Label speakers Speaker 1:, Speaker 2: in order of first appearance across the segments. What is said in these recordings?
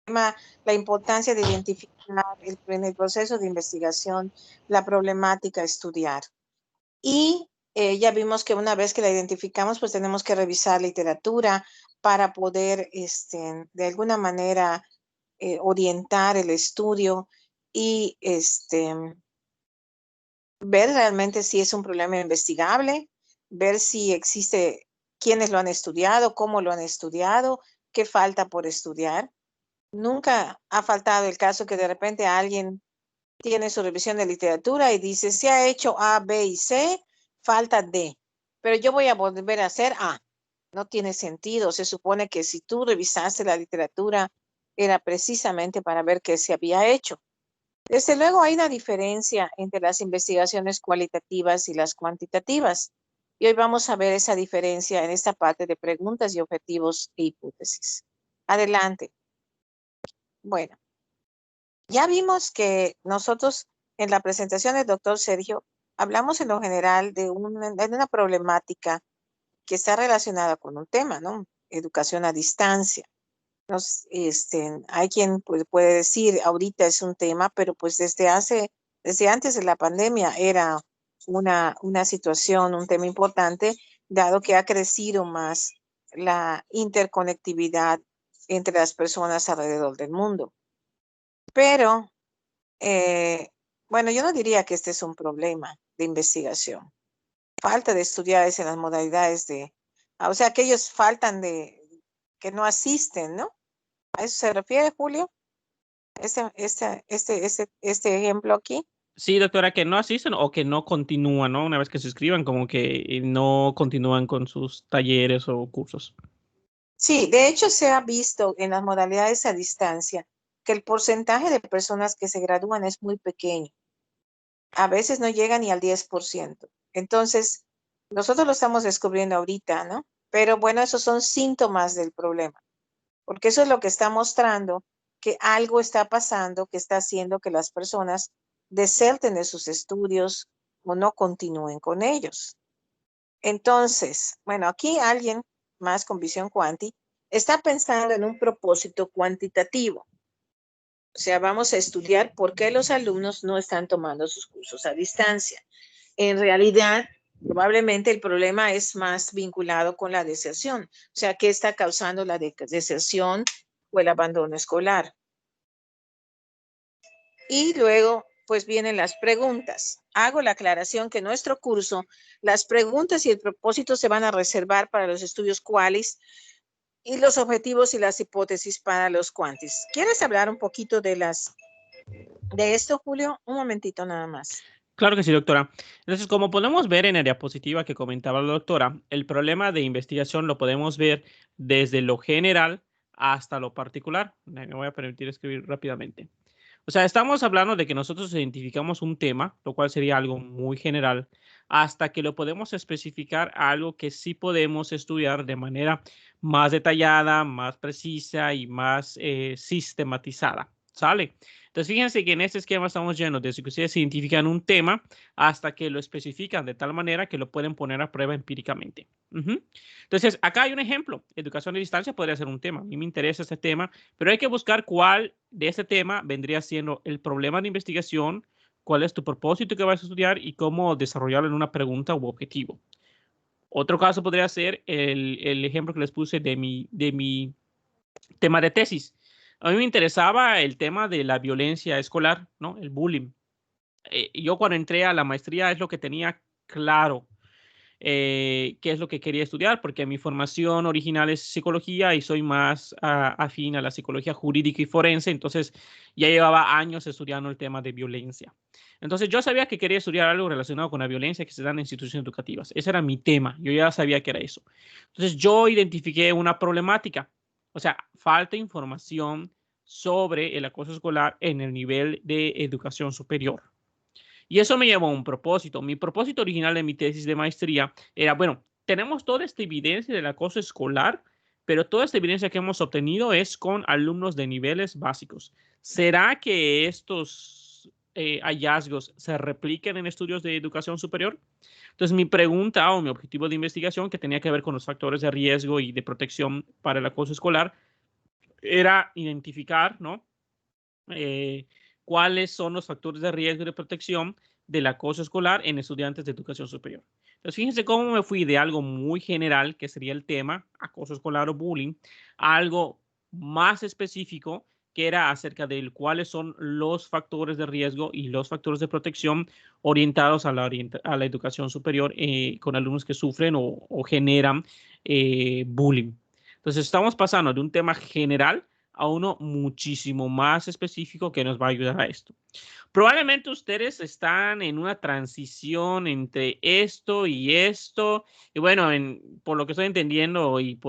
Speaker 1: la importancia de identificar en el proceso de investigación la problemática a estudiar. Y ya vimos que una vez que la identificamos, pues tenemos que revisar literatura para poder, de alguna manera, orientar el estudio y ver realmente si es un problema investigable, ver si existe, quiénes lo han estudiado, cómo lo han estudiado, qué falta por estudiar. Nunca ha faltado el caso que de repente alguien tiene su revisión de literatura y dice, se ha hecho A, B y C, falta D, pero yo voy a volver a hacer A. No tiene sentido. Se supone que si tú revisaste la literatura era precisamente para ver qué se había hecho. Desde luego hay una diferencia entre las investigaciones cualitativas y las cuantitativas. Y hoy vamos a ver esa diferencia en esta parte de preguntas y objetivos e hipótesis. Adelante. Bueno, ya vimos que nosotros en la presentación del doctor Sergio hablamos en lo general de una problemática que está relacionada con un tema, ¿no? Educación a distancia. Hay quien pues, puede decir ahorita es un tema, pero pues desde antes de la pandemia era una situación, un tema importante, dado que ha crecido más la interconectividad entre las personas alrededor del mundo. Pero, bueno, yo no diría que este es un problema de investigación. Falta de estudiantes en las modalidades o sea, que ellos faltan que no asisten, ¿no? ¿A eso se refiere, Julio? Este ejemplo aquí.
Speaker 2: Sí, doctora, que no asisten o que no continúan, ¿no? Una vez que se inscriban, como que no continúan con sus talleres o cursos.
Speaker 1: Sí, de hecho se ha visto en las modalidades a distancia que el porcentaje de personas que se gradúan es muy pequeño. A veces no llega ni al 10%. Entonces, nosotros lo estamos descubriendo ahorita, ¿no? Pero bueno, esos son síntomas del problema, porque eso es lo que está mostrando que algo está pasando que está haciendo que las personas deserten de sus estudios o no continúen con ellos. Entonces, bueno, aquí alguien más con visión cuanti está pensando en un propósito cuantitativo. O sea, vamos a estudiar por qué los alumnos no están tomando sus cursos a distancia. En realidad, probablemente el problema es más vinculado con la deserción. O sea, ¿qué está causando la deserción o el abandono escolar? Y luego, pues vienen las preguntas. Hago la aclaración que en nuestro curso, las preguntas y el propósito se van a reservar para los estudios cualis y los objetivos y las hipótesis para los cuantis. ¿Quieres hablar un poquito de esto, Julio? Un momentito nada más.
Speaker 2: Claro que sí, doctora. Entonces, como podemos ver en la diapositiva que comentaba la doctora, el problema de investigación lo podemos ver desde lo general hasta lo particular. Me voy a permitir escribir rápidamente. O sea, estamos hablando de que nosotros identificamos un tema, lo cual sería algo muy general, hasta que lo podemos especificar a algo que sí podemos estudiar de manera más detallada, más precisa y más sistematizada. ¿Sale? Entonces, fíjense que en este esquema estamos yendo desde que ustedes identifican un tema hasta que lo especifican de tal manera que lo pueden poner a prueba empíricamente. Entonces, acá hay un ejemplo. Educación a distancia podría ser un tema. A mí me interesa este tema, pero hay que buscar cuál de este tema vendría siendo el problema de investigación, cuál es tu propósito que vas a estudiar y cómo desarrollarlo en una pregunta u objetivo. Otro caso podría ser el ejemplo que les puse de mi tema de tesis. A mí me interesaba el tema de la violencia escolar, ¿no? El bullying. Yo cuando entré a la maestría es lo que tenía claro qué es lo que quería estudiar, porque mi formación original es psicología y soy más afín a la psicología jurídica y forense, entonces ya llevaba años estudiando el tema de violencia. Entonces yo sabía que quería estudiar algo relacionado con la violencia que se da en instituciones educativas. Ese era mi tema, yo ya sabía que era eso. Entonces yo identifiqué una problemática, o sea, falta información sobre el acoso escolar en el nivel de educación superior. Y eso me llevó a un propósito. Mi propósito original de mi tesis de maestría era, bueno, tenemos toda esta evidencia del acoso escolar, pero toda esta evidencia que hemos obtenido es con alumnos de niveles básicos. ¿Será que estos hallazgos se repliquen en estudios de educación superior? Entonces, mi pregunta o mi objetivo de investigación, que tenía que ver con los factores de riesgo y de protección para el acoso escolar, era identificar, ¿no? Cuáles son los factores de riesgo y de protección del acoso escolar en estudiantes de educación superior. Entonces, fíjense cómo me fui de algo muy general, que sería el tema, acoso escolar o bullying, a algo más específico, que era acerca de cuáles son los factores de riesgo y los factores de protección orientados a la educación superior con alumnos que sufren o generan bullying. Entonces, estamos pasando de un tema general a uno muchísimo más específico que nos va a ayudar a esto. Probablemente ustedes están en una transición entre esto y esto, y bueno, por lo que estoy entendiendo y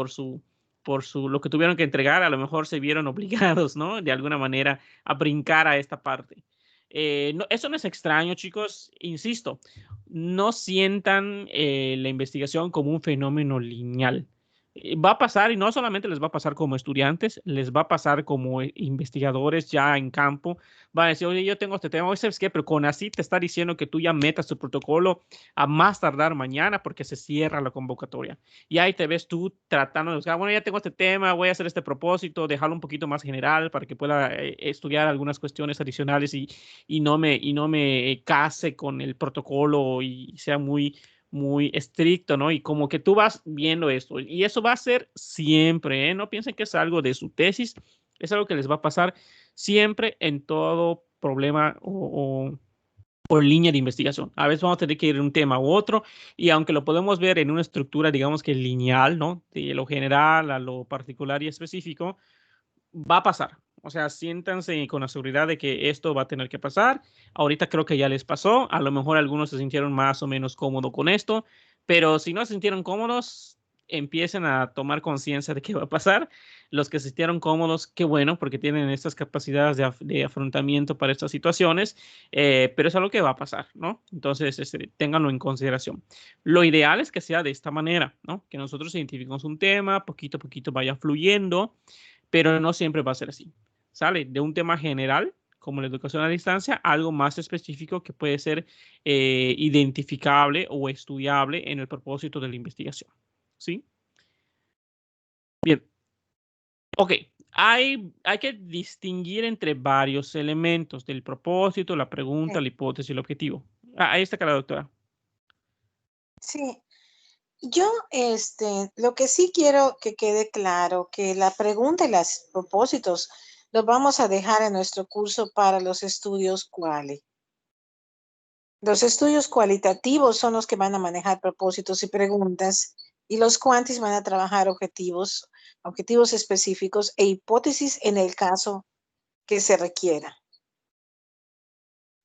Speaker 2: lo que tuvieron que entregar, a lo mejor se vieron obligados, ¿no? De alguna manera a brincar a esta parte. Eso no es extraño, chicos. Insisto, no sientan la investigación como un fenómeno lineal. Va a pasar, y no solamente les va a pasar como estudiantes, les va a pasar como investigadores ya en campo. Van a decir, oye, yo tengo este tema, oye, ¿sabes qué? Pero CONACYT te está diciendo que tú ya metas tu protocolo a más tardar mañana porque se cierra la convocatoria. Y ahí te ves tú tratando de buscar, bueno, ya tengo este tema, voy a hacer este propósito, dejarlo un poquito más general para que pueda estudiar algunas cuestiones adicionales y no me case con el protocolo y sea muy estricto, ¿no? Y como que tú vas viendo esto. Y eso va a ser siempre, ¿eh? No piensen que es algo de su tesis, es algo que les va a pasar siempre en todo problema o línea de investigación. A veces vamos a tener que ir de un tema u otro, y aunque lo podemos ver en una estructura, digamos que lineal, ¿no? De lo general a lo particular y específico, va a pasar. O sea, siéntanse con la seguridad de que esto va a tener que pasar. Ahorita creo que ya les pasó. A lo mejor algunos se sintieron más o menos cómodos con esto, pero si no se sintieron cómodos, empiecen a tomar conciencia de qué va a pasar. Los que se sintieron cómodos, qué bueno, porque tienen estas capacidades de afrontamiento para estas situaciones, pero es algo que va a pasar, ¿no? Entonces, ténganlo en consideración. Lo ideal es que sea de esta manera, ¿no? Que nosotros identifiquemos un tema, poquito a poquito vaya fluyendo, pero no siempre va a ser así. Sale de un tema general, como la educación a distancia, algo más específico que puede ser identificable o estudiable en el propósito de la investigación. ¿Sí? Bien. Ok. Hay que distinguir entre varios elementos del propósito, la pregunta, la hipótesis y el objetivo. Ahí está acá la doctora.
Speaker 1: Sí, yo, lo que sí quiero que quede claro, que la pregunta y los propósitos los vamos a dejar en nuestro curso para los estudios cuali. Los estudios cualitativos son los que van a manejar propósitos y preguntas, y los cuantis van a trabajar objetivos específicos e hipótesis en el caso que se requiera.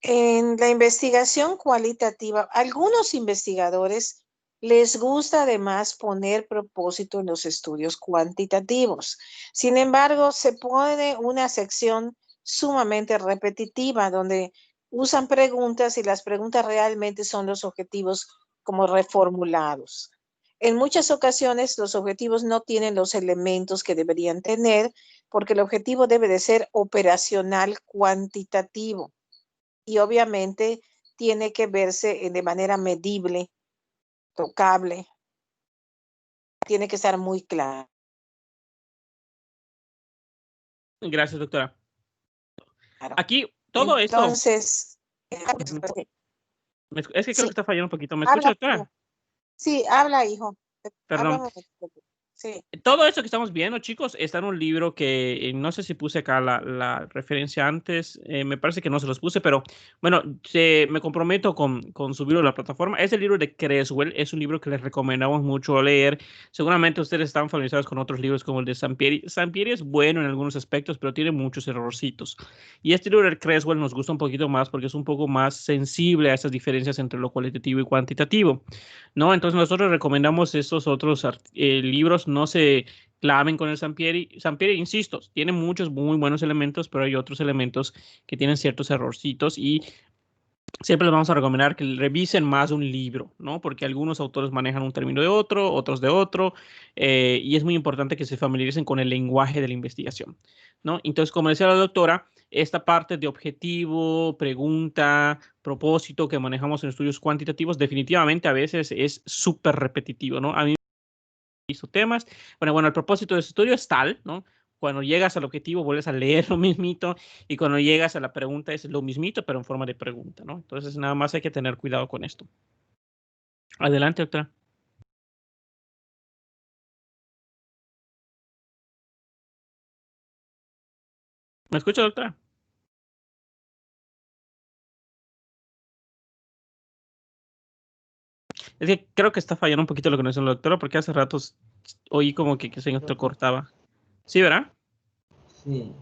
Speaker 1: En la investigación cualitativa, algunos investigadores les gusta además poner propósito en los estudios cuantitativos. Sin embargo, se pone una sección sumamente repetitiva donde usan preguntas y las preguntas realmente son los objetivos como reformulados. En muchas ocasiones los objetivos no tienen los elementos que deberían tener porque el objetivo debe de ser operacional cuantitativo. Y obviamente tiene que verse de manera medible, tocable, tiene que estar muy claro.
Speaker 2: Gracias, doctora. Aquí, todo esto.
Speaker 1: Entonces,
Speaker 2: Es que creo
Speaker 1: sí,
Speaker 2: que está fallando un poquito. ¿Me escucha,
Speaker 1: habla,
Speaker 2: doctora?
Speaker 1: sí, habla, hijo. Habla
Speaker 2: Perdón.
Speaker 1: un momento. Sí.
Speaker 2: Todo esto que estamos viendo, chicos, está en un libro que no sé si puse acá la referencia antes, me parece que no se los puse, pero bueno, me comprometo con subirlo a la plataforma. Es el libro de Creswell, es un libro que les recomendamos mucho leer. Seguramente ustedes están familiarizados con otros libros como el de Sampieri. Sampieri es bueno en algunos aspectos, pero tiene muchos errorcitos. Y este libro de Creswell nos gusta un poquito más porque es un poco más sensible a esas diferencias entre lo cualitativo y cuantitativo, ¿no? Entonces nosotros recomendamos estos otros libros. No se claven con el Sampieri. Sampieri, insisto, tiene muchos muy buenos elementos, pero hay otros elementos que tienen ciertos errorcitos y siempre les vamos a recomendar que revisen más un libro, ¿no? Porque algunos autores manejan un término de otro, otros de otro, y es muy importante que se familiaricen con el lenguaje de la investigación, ¿no? Entonces, como decía la doctora, esta parte de objetivo, pregunta, propósito que manejamos en estudios cuantitativos, definitivamente a veces es súper repetitivo, ¿no? A mí hizo temas. Bueno, el propósito de este estudio es tal, ¿no? Cuando llegas al objetivo, vuelves a leer lo mismito, y cuando llegas a la pregunta es lo mismito, pero en forma de pregunta, ¿no? Entonces, nada más hay que tener cuidado con esto. Adelante, doctora. ¿Me escucha, doctora? Es que creo que está fallando un poquito la conexión de la doctora, porque hace ratos oí como que se entrecortaba. ¿Sí, verdad?
Speaker 3: Sí.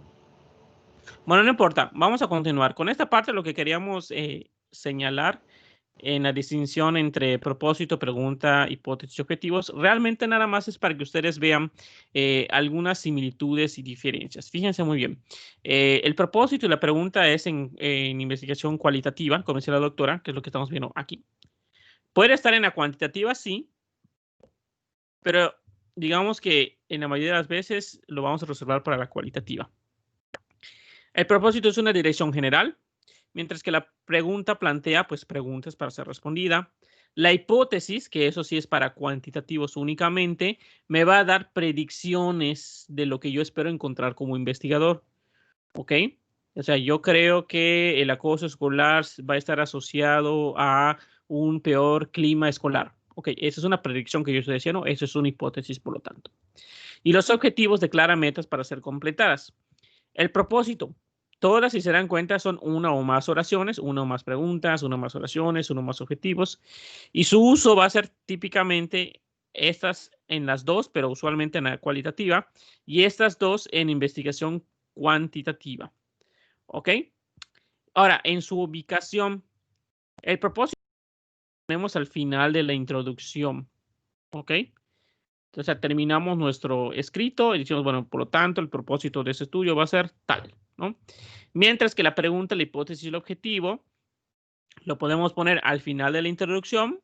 Speaker 2: Bueno, no importa. Vamos a continuar. Con esta parte lo que queríamos señalar en la distinción entre propósito, pregunta, hipótesis y objetivos, realmente nada más es para que ustedes vean algunas similitudes y diferencias. Fíjense muy bien. El propósito y la pregunta es en investigación cualitativa, como decía la doctora, que es lo que estamos viendo aquí. Puede estar en la cuantitativa, sí, pero digamos que en la mayoría de las veces lo vamos a reservar para la cualitativa. El propósito es una dirección general, mientras que la pregunta plantea pues preguntas para ser respondida. La hipótesis, que eso sí es para cuantitativos únicamente, me va a dar predicciones de lo que yo espero encontrar como investigador. ¿Ok? O sea, yo creo que el acoso escolar va a estar asociado a un peor clima escolar. Ok, esa es una predicción que yo estoy diciendo, eso es una hipótesis, por lo tanto. Y los objetivos declaran metas para ser completadas. El propósito, todas, si se dan cuenta, son una o más oraciones, una o más preguntas, una o más oraciones, uno o más objetivos. Y su uso va a ser típicamente estas en las dos, pero usualmente en la cualitativa, y estas dos en investigación cuantitativa. ¿Ok? Ahora, en su ubicación, el propósito lo tenemos al final de la introducción. ¿Ok? Entonces, terminamos nuestro escrito y decimos, bueno, por lo tanto, el propósito de ese estudio va a ser tal, ¿no? Mientras que la pregunta, la hipótesis y el objetivo lo podemos poner al final de la introducción,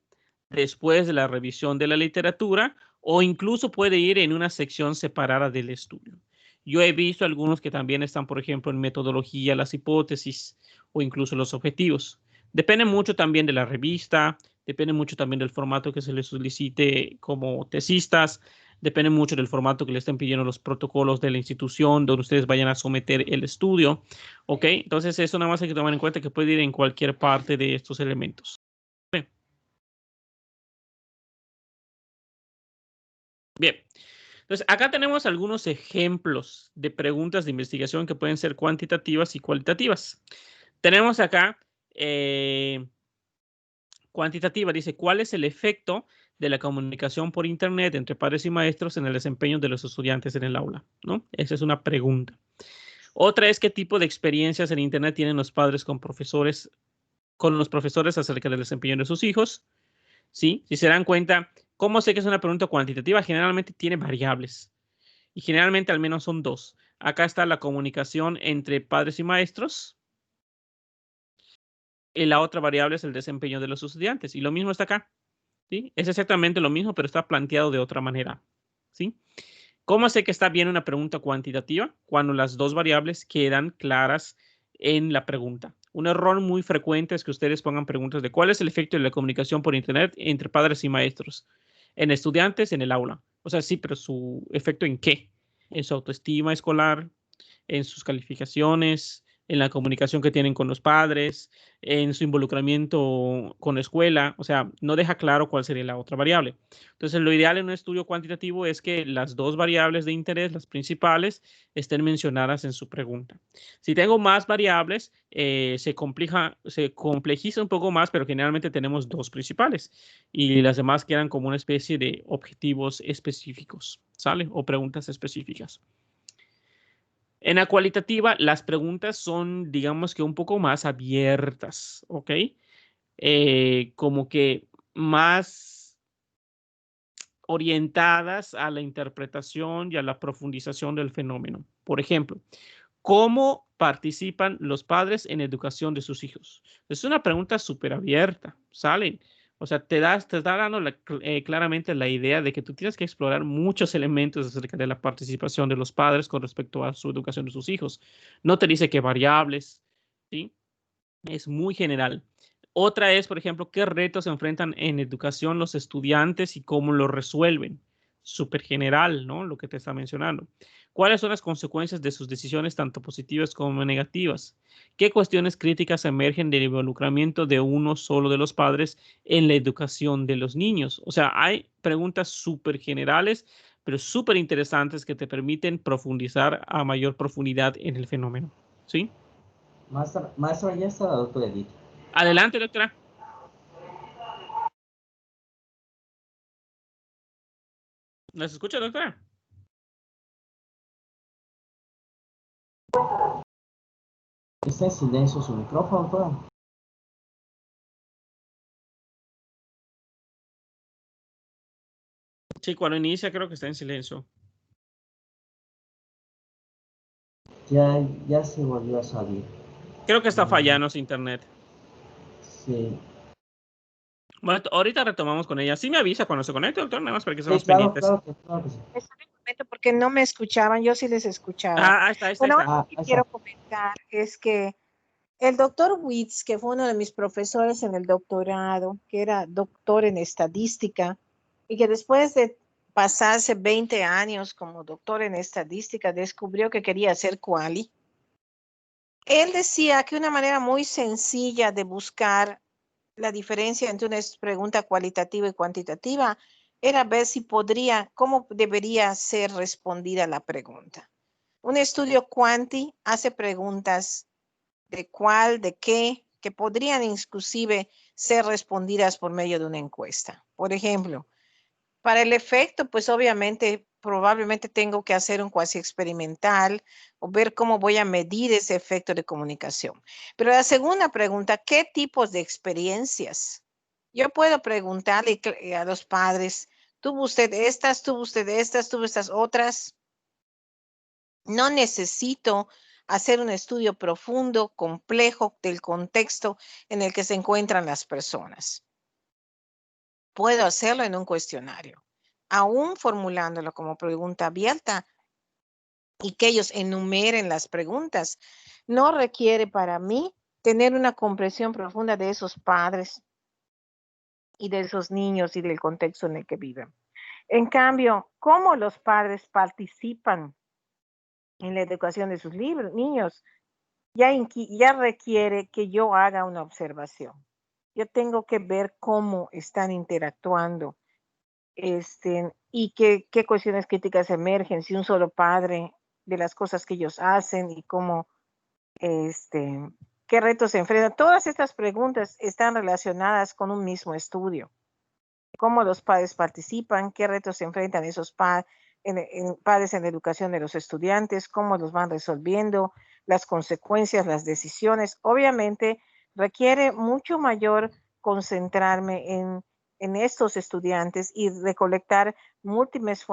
Speaker 2: después de la revisión de la literatura, o incluso puede ir en una sección separada del estudio. Yo he visto algunos que también están, por ejemplo, en metodología, las hipótesis o incluso los objetivos. Depende mucho también de la revista, depende mucho también del formato que se les solicite como tesistas, depende mucho del formato que le estén pidiendo los protocolos de la institución donde ustedes vayan a someter el estudio. ¿Ok? Entonces, eso nada más hay que tomar en cuenta que puede ir en cualquier parte de estos elementos. Bien. Bien. Entonces, acá tenemos algunos ejemplos de preguntas de investigación que pueden ser cuantitativas y cualitativas. Tenemos acá cuantitativa, dice, ¿cuál es el efecto de la comunicación por Internet entre padres y maestros en el desempeño de los estudiantes en el aula? ¿No? Esa es una pregunta. Otra es, ¿qué tipo de experiencias en Internet tienen los padres con los profesores acerca del desempeño de sus hijos? ¿Sí? Si se dan cuenta, ¿cómo sé que es una pregunta cuantitativa? Generalmente tiene variables. Y generalmente al menos son dos. Acá está la comunicación entre padres y maestros. Y la otra variable es el desempeño de los estudiantes. Y lo mismo está acá. ¿Sí? Es exactamente lo mismo, pero está planteado de otra manera. ¿Sí? ¿Cómo sé que está bien una pregunta cuantitativa? Cuando las dos variables quedan claras en la pregunta. Un error muy frecuente es que ustedes pongan preguntas de cuál es el efecto de la comunicación por Internet entre padres y maestros, en estudiantes, en el aula. O sea, sí, pero su efecto en qué? En su autoestima escolar, en sus calificaciones, en la comunicación que tienen con los padres, en su involucramiento con la escuela. O sea, no deja claro cuál sería la otra variable. Entonces, lo ideal en un estudio cuantitativo es que las dos variables de interés, las principales, estén mencionadas en su pregunta. Si tengo más variables, se complejiza un poco más, pero generalmente tenemos dos principales y las demás quedan como una especie de objetivos específicos, ¿sale? O preguntas específicas. En la cualitativa, las preguntas son, digamos que un poco más abiertas, ¿ok? Como que más orientadas a la interpretación y a la profundización del fenómeno. Por ejemplo, ¿cómo participan los padres en educación de sus hijos? Es una pregunta súper abierta, ¿salen? O sea, te está dando claramente la idea de que tú tienes que explorar muchos elementos acerca de la participación de los padres con respecto a su educación de sus hijos. No te dice qué variables, ¿sí? Es muy general. Otra es, por ejemplo, qué retos se enfrentan en educación los estudiantes y cómo lo resuelven. Súper general, ¿no? Lo que te está mencionando. ¿Cuáles son las consecuencias de sus decisiones, tanto positivas como negativas? ¿Qué cuestiones críticas emergen del involucramiento de uno solo de los padres en la educación de los niños? O sea, hay preguntas súper generales, pero súper interesantes que te permiten profundizar a mayor profundidad en el fenómeno. ¿Sí?
Speaker 3: Maestra, ya está la doctora Edith.
Speaker 2: Adelante, doctora. ¿Nos escucha, doctora?
Speaker 3: Está en silencio su micrófono, doctora.
Speaker 2: Sí, cuando inicia creo que está en silencio.
Speaker 3: Ya se volvió a salir.
Speaker 2: Creo que está fallando su internet.
Speaker 3: Sí.
Speaker 2: Bueno, ahorita retomamos con ella. Sí me avisa cuando se conecte, doctor, nada más para que
Speaker 3: Sí,
Speaker 2: estemos
Speaker 3: claro,
Speaker 2: pendientes.
Speaker 3: claro que sí.
Speaker 1: Espera un momento porque no me escuchaban, yo sí les escuchaba.
Speaker 2: Ah, ahí está, ahí está, ahí
Speaker 1: Bueno,
Speaker 2: está.
Speaker 1: algo que
Speaker 3: ahí
Speaker 1: quiero
Speaker 3: está.
Speaker 1: comentar es que el doctor Witz, que fue uno de mis profesores en el doctorado, que era doctor en estadística, y que después de pasarse 20 años como doctor en estadística, descubrió que quería hacer quali. Él decía que una manera muy sencilla de buscar la diferencia entre una pregunta cualitativa y cuantitativa era ver si podría, cómo debería ser respondida la pregunta. Un estudio cuanti hace preguntas de cuál, de qué, que podrían inclusive ser respondidas por medio de una encuesta. Por ejemplo, para el efecto, pues obviamente, probablemente tengo que hacer un cuasi experimental o ver cómo voy a medir ese efecto de comunicación. Pero la segunda pregunta, ¿qué tipos de experiencias? Yo puedo preguntarle a los padres, ¿tuvo usted estas, tuvo usted estas, tuvo estas otras? No necesito hacer un estudio profundo, complejo del contexto en el que se encuentran las personas. Puedo hacerlo en un cuestionario, aún formulándolo como pregunta abierta y que ellos enumeren las preguntas. No requiere para mí tener una comprensión profunda de esos padres y de esos niños y del contexto en el que viven. En cambio, cómo los padres participan en la educación de sus niños ya requiere que yo haga una observación. Yo tengo que ver cómo están interactuando y qué cuestiones críticas emergen, si un solo padre, de las cosas que ellos hacen y cómo, qué retos se enfrentan. Todas estas preguntas están relacionadas con un mismo estudio. Cómo los padres participan, qué retos se enfrentan esos padres en la educación de los estudiantes, cómo los van resolviendo, las consecuencias, las decisiones. Obviamente requiere mucho mayor concentrarme en estos estudiantes y recolectar múltiples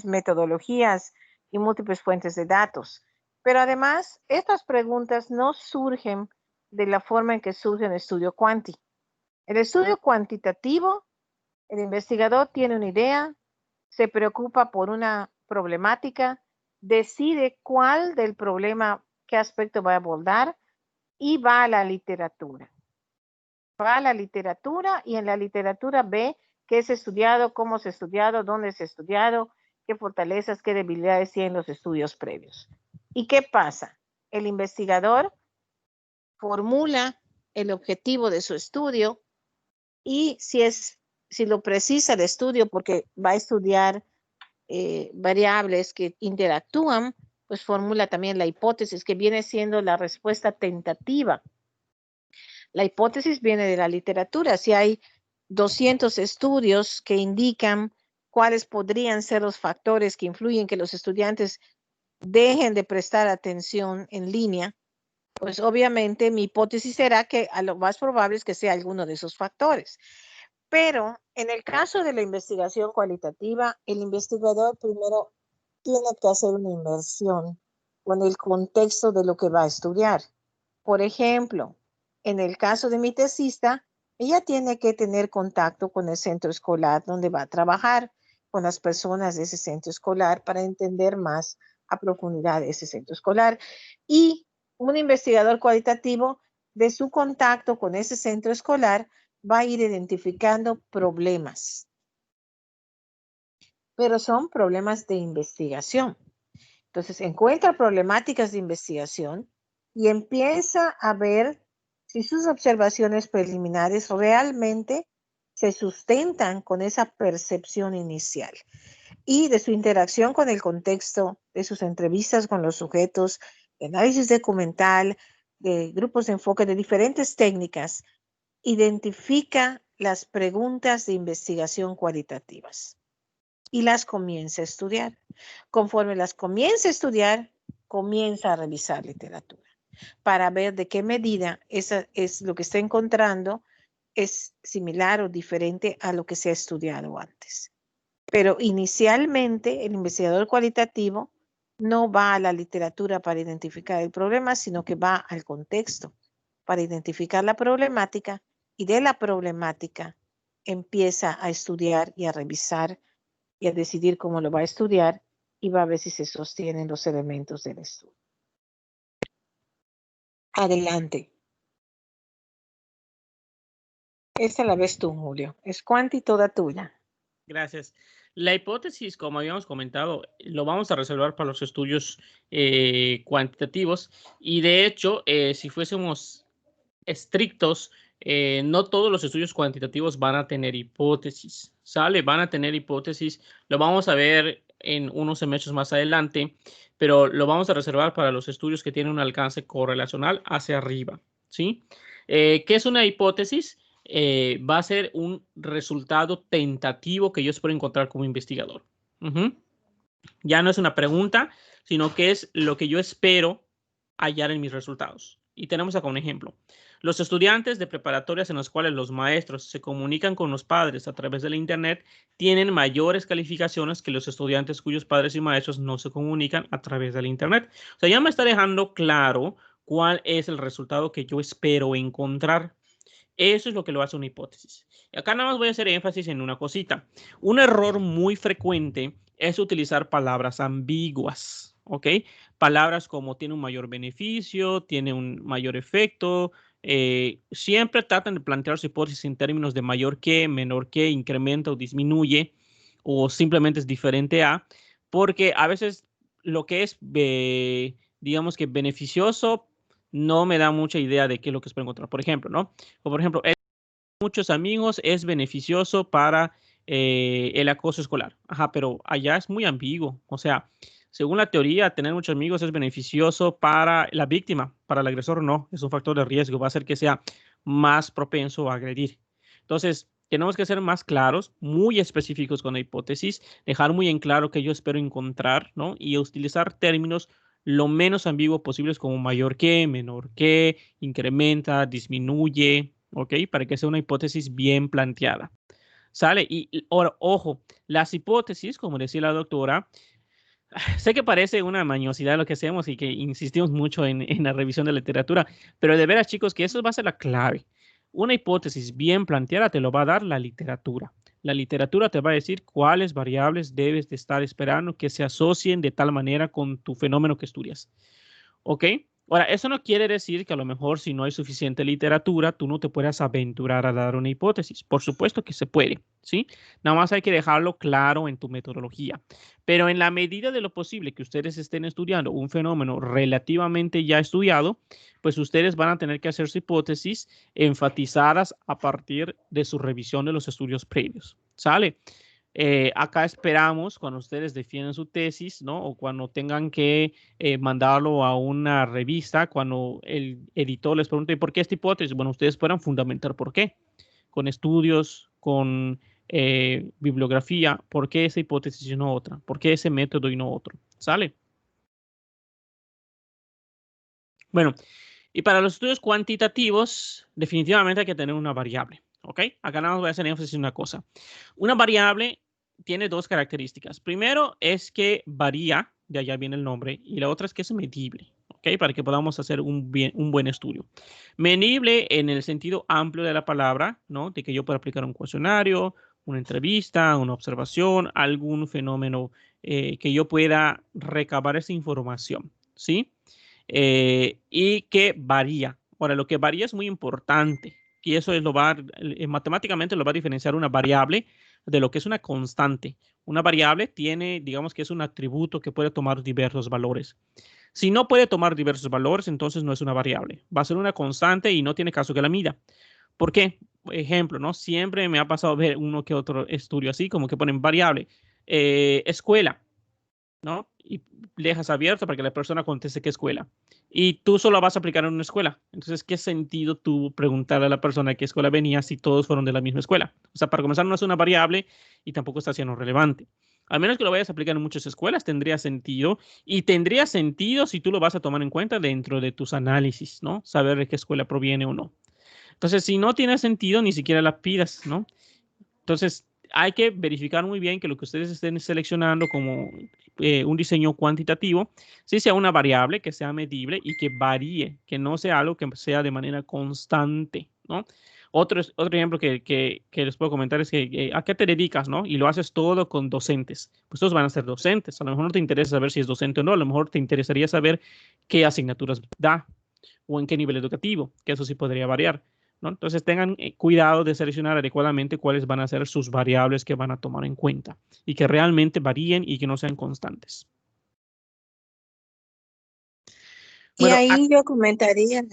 Speaker 1: metodologías y múltiples fuentes de datos. Pero además, estas preguntas no surgen de la forma en que surge un estudio cuántico. El estudio cuantitativo, el investigador tiene una idea, se preocupa por una problemática, decide cuál del problema, qué aspecto va a abordar y va a la literatura. Va a la literatura y en la literatura ve qué es estudiado, cómo se ha estudiado, dónde se ha estudiado, qué fortalezas, qué debilidades tienen los estudios previos. ¿Y qué pasa? El investigador formula el objetivo de su estudio y si lo precisa el estudio, porque va a estudiar variables que interactúan, pues formula también la hipótesis, que viene siendo la respuesta tentativa. La hipótesis viene de la literatura. Si hay 200 estudios que indican cuáles podrían ser los factores que influyen que los estudiantes dejen de prestar atención en línea, pues obviamente mi hipótesis será que a lo más probable es que sea alguno de esos factores. Pero en el caso de la investigación cualitativa, el investigador primero tiene que hacer una inmersión con el contexto de lo que va a estudiar. Por ejemplo, en el caso de mi tesista, ella tiene que tener contacto con el centro escolar donde va a trabajar, con las personas de ese centro escolar para entender más a profundidad ese centro escolar. Y un investigador cualitativo, de su contacto con ese centro escolar, va a ir identificando problemas. pero son problemas de investigación. Entonces, encuentra problemáticas de investigación y empieza a ver si sus observaciones preliminares realmente se sustentan con esa percepción inicial y de su interacción con el contexto, de sus entrevistas con los sujetos, de análisis documental, de grupos de enfoque, de diferentes técnicas, identifica las preguntas de investigación cualitativas y las comienza a estudiar. Conforme las comienza a estudiar, comienza a revisar literatura para ver de qué medida esa es lo que está encontrando es similar o diferente a lo que se ha estudiado antes. Pero inicialmente el investigador cualitativo no va a la literatura para identificar el problema, sino que va al contexto para identificar la problemática y de la problemática empieza a estudiar y a revisar y a decidir cómo lo va a estudiar y va a ver si se sostienen los elementos del estudio. Adelante. Esta la ves tú, Julio. Es cuanti toda tuya.
Speaker 2: Gracias. La hipótesis, como habíamos comentado, lo vamos a reservar para los estudios cuantitativos y de hecho, si fuésemos estrictos, no todos los estudios cuantitativos van a tener hipótesis, ¿sale? Van a tener hipótesis, lo vamos a ver en unos semestres más adelante, pero lo vamos a reservar para los estudios que tienen un alcance correlacional hacia arriba, ¿sí? ¿Qué es una hipótesis? Va a ser un resultado tentativo que yo espero encontrar como investigador. Ya no es una pregunta, sino que es lo que yo espero hallar en mis resultados. Y tenemos acá un ejemplo. Los estudiantes de preparatorias en los cuales los maestros se comunican con los padres a través de la Internet tienen mayores calificaciones que los estudiantes cuyos padres y maestros no se comunican a través de la Internet. O sea, ya me está dejando claro cuál es el resultado que yo espero encontrar. Eso es lo que lo hace una hipótesis. Y acá nada más voy a hacer énfasis en una cosita. Un error muy frecuente es utilizar palabras ambiguas, ¿ok? Palabras como tiene un mayor beneficio, tiene un mayor efecto. Siempre tratan de plantear su hipótesis en términos de mayor que, menor que, incrementa o disminuye, o simplemente es diferente a, porque a veces lo que es, digamos que beneficioso, no me da mucha idea de qué es lo que espero encontrar. Por ejemplo, ¿no? O por ejemplo, muchos amigos es beneficioso para el acoso escolar. Ajá, pero allá es muy ambiguo. O sea, según la teoría, tener muchos amigos es beneficioso para la víctima, para el agresor no, es un factor de riesgo, va a hacer que sea más propenso a agredir. Entonces, tenemos que ser más claros, muy específicos con la hipótesis, dejar muy en claro qué yo espero encontrar, ¿no? Y utilizar términos lo menos ambiguos posibles como mayor que, menor que, incrementa, disminuye, ¿ok? Para que sea una hipótesis bien planteada. ¿Sale? Y ahora, ojo, las hipótesis, como decía la doctora, sé que parece una mañosidad lo que hacemos y que insistimos mucho en la revisión de literatura, pero de veras, chicos, que eso va a ser la clave. Una hipótesis bien planteada te lo va a dar la literatura. La literatura te va a decir cuáles variables debes de estar esperando que se asocien de tal manera con tu fenómeno que estudias. ¿Ok? Ahora, eso no quiere decir que a lo mejor si no hay suficiente literatura, tú no te puedas aventurar a dar una hipótesis. Por supuesto que se puede, ¿sí? Nada más hay que dejarlo claro en tu metodología. Pero en la medida de lo posible que ustedes estén estudiando un fenómeno relativamente ya estudiado, pues ustedes van a tener que hacer su hipótesis enfatizadas a partir de su revisión de los estudios previos. ¿Sale? Acá esperamos cuando ustedes defienden su tesis, ¿no? O cuando tengan que mandarlo a una revista, cuando el editor les pregunte ¿por qué esta hipótesis? Bueno, ustedes puedan fundamentar por qué, con estudios, con bibliografía, por qué esa hipótesis y no otra, por qué ese método y no otro, ¿sale? Bueno, y para los estudios cuantitativos, definitivamente hay que tener una variable, ¿ok? Acá nada más voy a hacer énfasis en una cosa. Una variable tiene dos características. Primero es que varía, de allá viene el nombre, y la otra es que es medible, ¿ok? Para que podamos hacer un buen estudio. Medible en el sentido amplio de la palabra, ¿no? De que yo pueda aplicar un cuestionario, una entrevista, una observación, algún fenómeno que yo pueda recabar esa información, ¿sí? Y que varía. Ahora, lo que varía es muy importante y eso es matemáticamente lo va a diferenciar una variable de lo que es una constante. Una variable tiene, digamos que es un atributo que puede tomar diversos valores. Si no puede tomar diversos valores, entonces no es una variable. Va a ser una constante y no tiene caso que la mida. ¿Por qué? Ejemplo, ¿no? Siempre me ha pasado ver uno que otro estudio así, como que ponen variable. Escuela, ¿no? Y dejas abierto para que la persona conteste qué escuela. Y tú solo vas a aplicar en una escuela. Entonces, ¿qué sentido tú preguntarle a la persona qué escuela venía si todos fueron de la misma escuela? O sea, para comenzar, no es una variable y tampoco está siendo relevante. Al menos que lo vayas a aplicar en muchas escuelas, tendría sentido. Y tendría sentido si tú lo vas a tomar en cuenta dentro de tus análisis, ¿no? Saber de qué escuela proviene o no. Entonces, si no tiene sentido, ni siquiera la pidas, ¿no? Entonces, hay que verificar muy bien que lo que ustedes estén seleccionando como un diseño cuantitativo, sí sea una variable que sea medible y que varíe, que no sea algo que sea de manera constante, ¿no? Otro ejemplo que les puedo comentar es que ¿a qué te dedicas, no? Y lo haces todo con docentes. Pues todos van a ser docentes. A lo mejor no te interesa saber si es docente o no. A lo mejor te interesaría saber qué asignaturas da o en qué nivel educativo, que eso sí podría variar, ¿no? Entonces tengan cuidado de seleccionar adecuadamente cuáles van a ser sus variables que van a tomar en cuenta y que realmente varíen y que no sean constantes.
Speaker 1: Y
Speaker 2: Bueno,
Speaker 1: ahí yo comentaría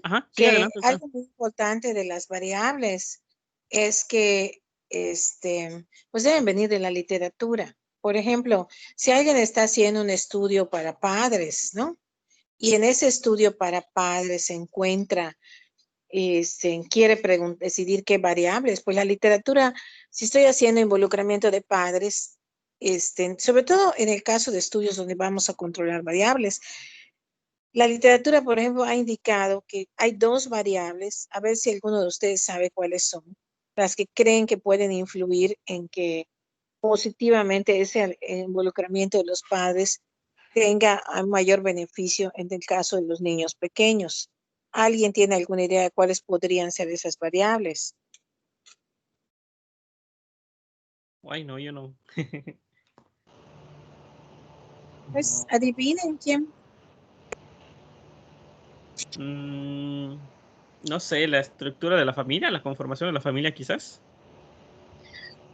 Speaker 2: ajá, sí,
Speaker 1: que
Speaker 2: adelante.
Speaker 1: algo muy importante de las variables es que pues deben venir de la literatura. Por ejemplo, si alguien está haciendo un estudio para padres, ¿no? Y en ese estudio para padres se encuentra, se quiere decidir qué variables, pues la literatura, si estoy haciendo involucramiento de padres, sobre todo en el caso de estudios donde vamos a controlar variables, la literatura, por ejemplo, ha indicado que hay dos variables, a ver si alguno de ustedes sabe cuáles son, las que creen que pueden influir en que positivamente ese involucramiento de los padres tenga un mayor beneficio en el caso de los niños pequeños. ¿Alguien tiene alguna idea de cuáles podrían ser esas variables?
Speaker 2: Ay, no, yo no.
Speaker 1: Pues adivinen quién.
Speaker 2: No sé, la estructura de la familia, la conformación de la familia quizás.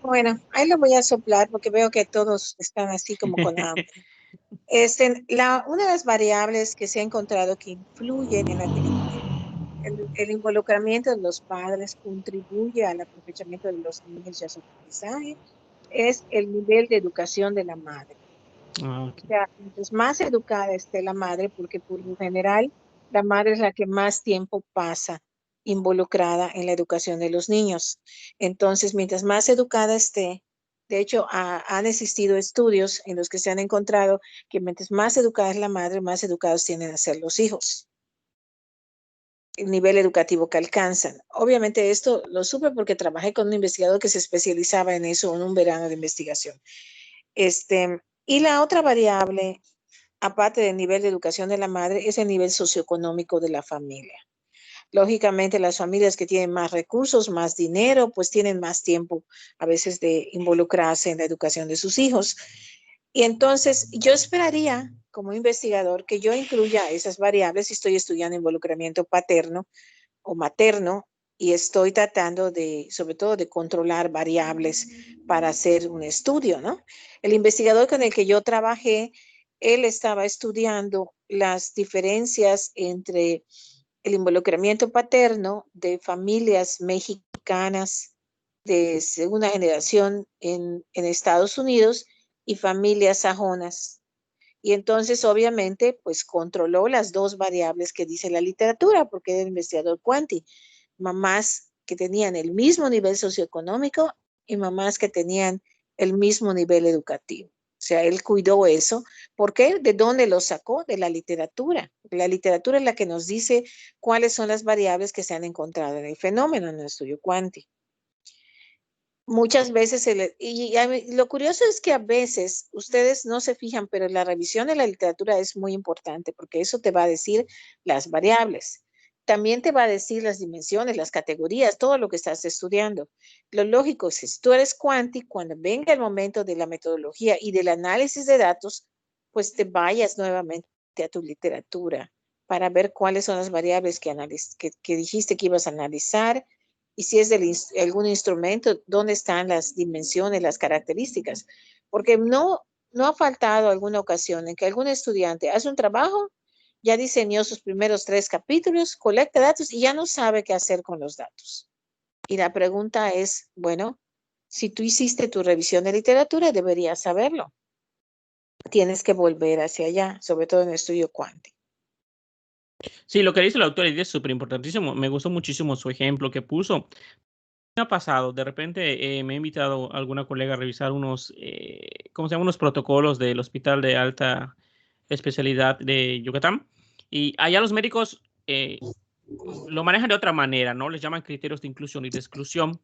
Speaker 1: Bueno, ahí lo voy a soplar porque veo que todos están así como con hambre. Una de las variables que se ha encontrado que influyen en el involucramiento de los padres contribuye al aprovechamiento de los niños y a su aprendizaje es el nivel de educación de la madre.
Speaker 2: Ok.
Speaker 1: O sea, mientras más educada esté la madre, porque por lo general la madre es la que más tiempo pasa involucrada en la educación de los niños. Entonces, mientras más educada esté, de hecho, han existido estudios en los que se han encontrado que mientras más educada es la madre, más educados tienden a ser los hijos, el nivel educativo que alcanzan. Obviamente esto lo supe porque trabajé con un investigador que se especializaba en eso en un verano de investigación. Y la otra variable, aparte del nivel de educación de la madre, es el nivel socioeconómico de la familia. Lógicamente, las familias que tienen más recursos, más dinero, pues tienen más tiempo a veces de involucrarse en la educación de sus hijos. Y entonces yo esperaría como investigador que yo incluya esas variables si estoy estudiando involucramiento paterno o materno y estoy tratando de, sobre todo, de controlar variables para hacer un estudio, ¿no? El investigador con el que yo trabajé, él estaba estudiando las diferencias entre el involucramiento paterno de familias mexicanas de segunda generación en Estados Unidos y familias sajonas. Y entonces, obviamente, pues controló las dos variables que dice la literatura, porque era el investigador Cuanti, mamás que tenían el mismo nivel socioeconómico y mamás que tenían el mismo nivel educativo. O sea, él cuidó eso. ¿Por qué? ¿De dónde lo sacó? De la literatura. La literatura es la que nos dice cuáles son las variables que se han encontrado en el fenómeno, en el estudio Cuanti. Muchas veces, lo curioso es que a veces ustedes no se fijan, pero la revisión de la literatura es muy importante porque eso te va a decir las variables. También te va a decir las dimensiones, las categorías, todo lo que estás estudiando. Lo lógico es que si tú eres cuántico, cuando venga el momento de la metodología y del análisis de datos, pues te vayas nuevamente a tu literatura para ver cuáles son las variables que dijiste que ibas a analizar Y si es de algún instrumento, ¿dónde están las dimensiones, las características? Porque no ha faltado alguna ocasión en que algún estudiante hace un trabajo, ya diseñó sus primeros 3 capítulos, colecta datos y ya no sabe qué hacer con los datos. Y la pregunta es, bueno, si tú hiciste tu revisión de literatura, deberías saberlo. Tienes que volver hacia allá, sobre todo en el estudio cuántico.
Speaker 2: Sí, lo que dice la doctora Edith es súper importantísimo. Me gustó muchísimo su ejemplo que puso. Me ha pasado, de repente me ha invitado alguna colega a revisar unos, ¿cómo se llama? Unos protocolos del Hospital de Alta Especialidad de Yucatán. Y allá los médicos lo manejan de otra manera, ¿no? Les llaman criterios de inclusión y de exclusión.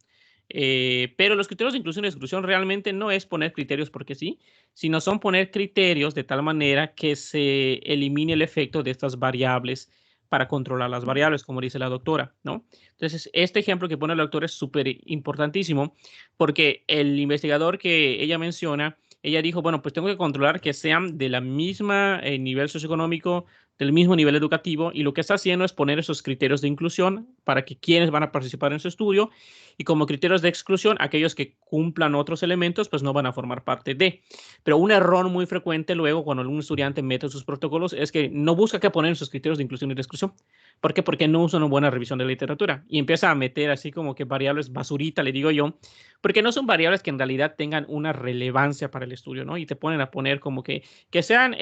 Speaker 2: Pero los criterios de inclusión y exclusión realmente no es poner criterios porque sí, sino son poner criterios de tal manera que se elimine el efecto de estas variables para controlar las variables, como dice la doctora, ¿no? Entonces, este ejemplo que pone la doctora es súper importantísimo porque el investigador que ella menciona, ella dijo, bueno, pues tengo que controlar que sean de la misma nivel socioeconómico, del mismo nivel educativo, y lo que está haciendo es poner esos criterios de inclusión para que quienes van a participar en su estudio, y como criterios de exclusión, aquellos que cumplan otros elementos, pues no van a formar parte de. Pero un error muy frecuente luego cuando algún estudiante mete sus protocolos es que no busca qué poner en sus criterios de inclusión y de exclusión. ¿Por qué? Porque no usa una buena revisión de la literatura y empieza a meter así como que variables basurita, le digo yo, porque no son variables que en realidad tengan una relevancia para el estudio, ¿no? Y te ponen a poner como que sean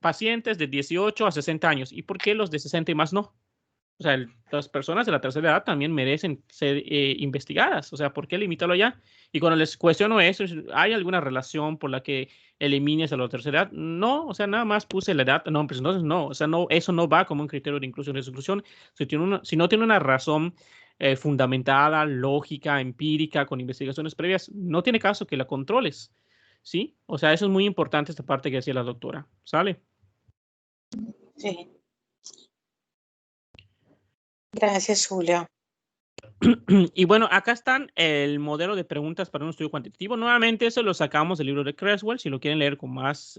Speaker 2: pacientes de 18 a 60 años. ¿Y por qué los de 60 y más no? O sea, las personas de la tercera edad también merecen ser investigadas. O sea, ¿por qué limitarlo allá? Y cuando les cuestiono eso, ¿hay alguna relación por la que elimines a la tercera edad? No, o sea, nada más puse la edad. No, pues entonces no, o sea, no, eso no va como un criterio de inclusión y exclusión. Si no tiene una razón fundamentada, lógica, empírica, con investigaciones previas, no tiene caso que la controles. ¿Sí? O sea, eso es muy importante esta parte que decía la doctora. ¿Sale?
Speaker 1: Sí. Gracias, Julio.
Speaker 2: Y bueno, acá están el modelo de preguntas para un estudio cuantitativo. Nuevamente, eso lo sacamos del libro de Creswell. Si lo quieren leer con más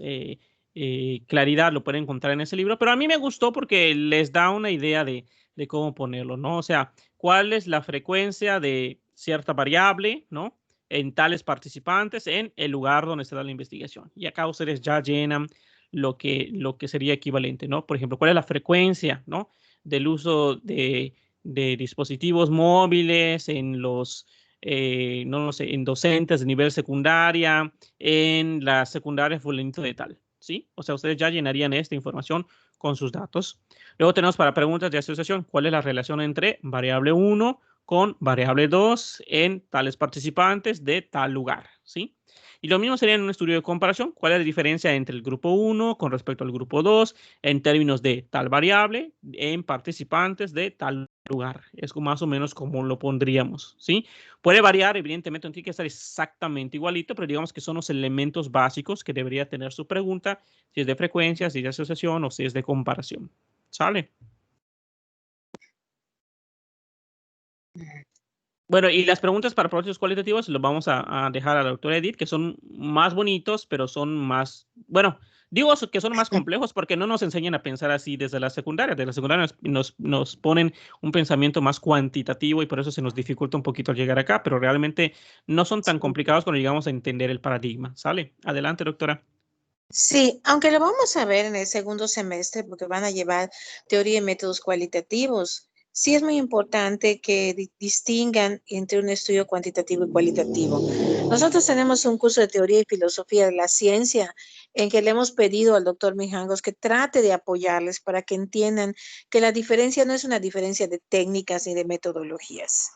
Speaker 2: claridad, lo pueden encontrar en ese libro. Pero a mí me gustó porque les da una idea de cómo ponerlo, ¿no? O sea, cuál es la frecuencia de cierta variable, ¿no? En tales participantes en el lugar donde se da la investigación. Y acá ustedes ya llenan lo que sería equivalente, ¿no? Por ejemplo, cuál es la frecuencia, ¿no? Del uso de dispositivos móviles, en los, no lo sé, en docentes de nivel secundaria, en la secundaria fulanito de tal, ¿sí? O sea, ustedes ya llenarían esta información con sus datos. Luego tenemos para preguntas de asociación, ¿cuál es la relación entre variable 1 con variable 2 en tales participantes de tal lugar, ¿sí? Y lo mismo sería en un estudio de comparación. ¿Cuál es la diferencia entre el grupo 1 con respecto al grupo 2 en términos de tal variable en participantes de tal lugar? Es más o menos como lo pondríamos, ¿sí? Puede variar, evidentemente, no tiene que estar exactamente igualito, pero digamos que son los elementos básicos que debería tener su pregunta, si es de frecuencia, si es de asociación o si es de comparación. ¿Sale? Bueno, y las preguntas para procesos cualitativos los vamos a dejar a la doctora Edith, que son más bonitos, pero son más, bueno, digo que son más complejos porque no nos enseñan a pensar así desde la secundaria. De la secundaria nos ponen un pensamiento más cuantitativo y por eso se nos dificulta un poquito llegar acá, pero realmente no son tan complicados cuando llegamos a entender el paradigma. ¿Sale? Adelante, doctora.
Speaker 1: Sí, aunque lo vamos a ver en el segundo semestre porque van a llevar teoría y métodos cualitativos. Sí es muy importante que distingan entre un estudio cuantitativo y cualitativo. Nosotros tenemos un curso de teoría y filosofía de la ciencia en que le hemos pedido al doctor Mijangos que trate de apoyarles para que entiendan que la diferencia no es una diferencia de técnicas ni de metodologías.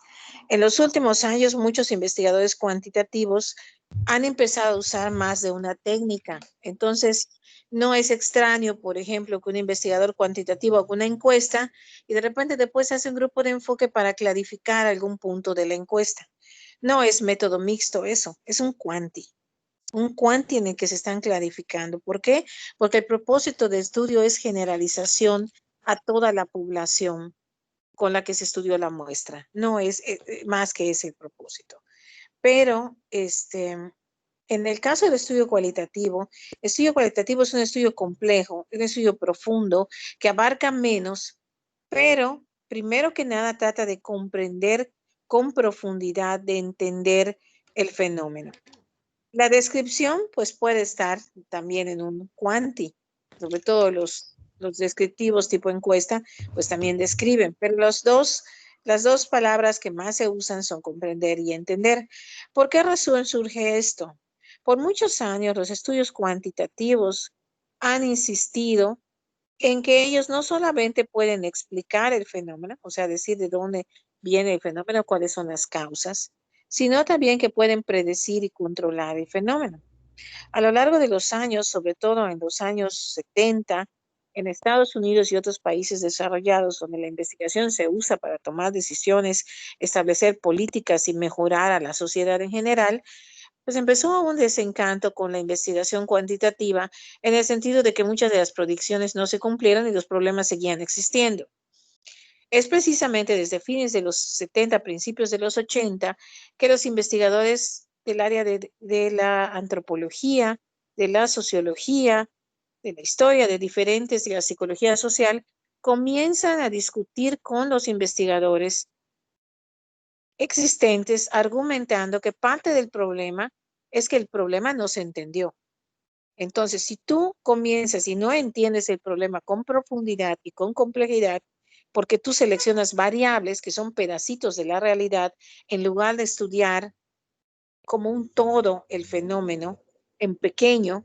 Speaker 1: En los últimos años, muchos investigadores cuantitativos han empezado a usar más de una técnica. Entonces, no es extraño, por ejemplo, que un investigador cuantitativo haga una encuesta y de repente después hace un grupo de enfoque para clarificar algún punto de la encuesta. No es método mixto eso, es un cuanti en el que se están clarificando. ¿Por qué? Porque el propósito de estudio es generalización a toda la población con la que se estudió la muestra. No es más que ese el propósito. Pero en el caso del estudio cualitativo es un estudio complejo, un estudio profundo que abarca menos, pero primero que nada trata de comprender con profundidad de entender el fenómeno. La descripción, pues, puede estar también en un cuanti, sobre todo los descriptivos tipo encuesta, pues también describen, pero las dos palabras que más se usan son comprender y entender. ¿Por qué razón surge esto? Por muchos años los estudios cuantitativos han insistido en que ellos no solamente pueden explicar el fenómeno, o sea, decir de dónde viene el fenómeno, cuáles son las causas, sino también que pueden predecir y controlar el fenómeno. A lo largo de los años, sobre todo en los años 70, en Estados Unidos y otros países desarrollados donde la investigación se usa para tomar decisiones, establecer políticas y mejorar a la sociedad en general, pues empezó un desencanto con la investigación cuantitativa en el sentido de que muchas de las predicciones no se cumplieron y los problemas seguían existiendo. Es precisamente desde fines de los 70, principios de los 80, que los investigadores del área de la antropología, de la sociología, de la historia, de diferentes, de la psicología social, comienzan a discutir con los investigadores existentes, argumentando que parte del problema es que el problema no se entendió. Entonces, si tú comienzas y no entiendes el problema con profundidad y con complejidad, porque tú seleccionas variables que son pedacitos de la realidad, en lugar de estudiar como un todo el fenómeno en pequeño,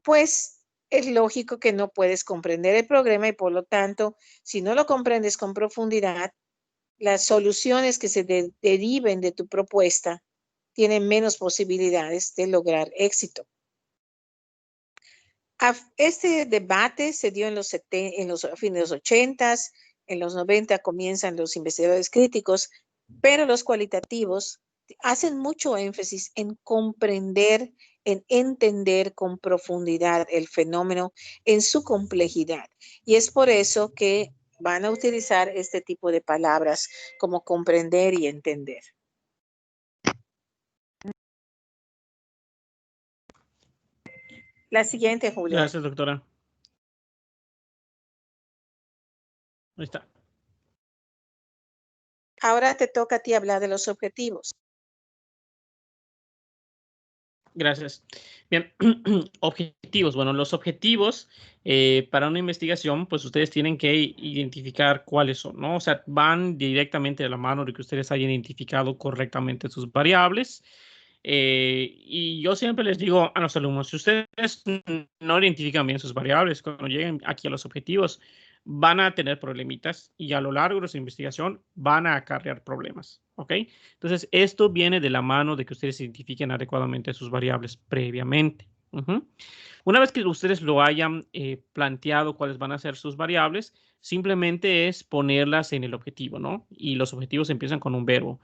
Speaker 1: pues es lógico que no puedes comprender el problema y por lo tanto, si no lo comprendes con profundidad, las soluciones que se deriven de tu propuesta tienen menos posibilidades de lograr éxito. Este debate se dio en los fines de los 80s, en los 90 comienzan los investigadores críticos, pero los cualitativos hacen mucho énfasis en comprender, en entender con profundidad el fenómeno en su complejidad. Y es por eso que van a utilizar este tipo de palabras como comprender y entender. La siguiente, Julio.
Speaker 2: Gracias, doctora. Ahí está.
Speaker 1: Ahora te toca a ti hablar de los objetivos.
Speaker 2: Gracias. Bien, objetivos. Bueno, los objetivos para una investigación, pues ustedes tienen que identificar cuáles son, ¿no? O sea, van directamente de la mano de que ustedes hayan identificado correctamente sus variables. Y yo siempre les digo a los alumnos, si ustedes no identifican bien sus variables, cuando lleguen aquí a los objetivos, van a tener problemitas y a lo largo de su investigación van a acarrear problemas, ¿ok? Entonces, esto viene de la mano de que ustedes identifiquen adecuadamente sus variables previamente. Una vez que ustedes lo hayan planteado cuáles van a ser sus variables, simplemente es ponerlas en el objetivo, ¿no? Y los objetivos empiezan con un verbo.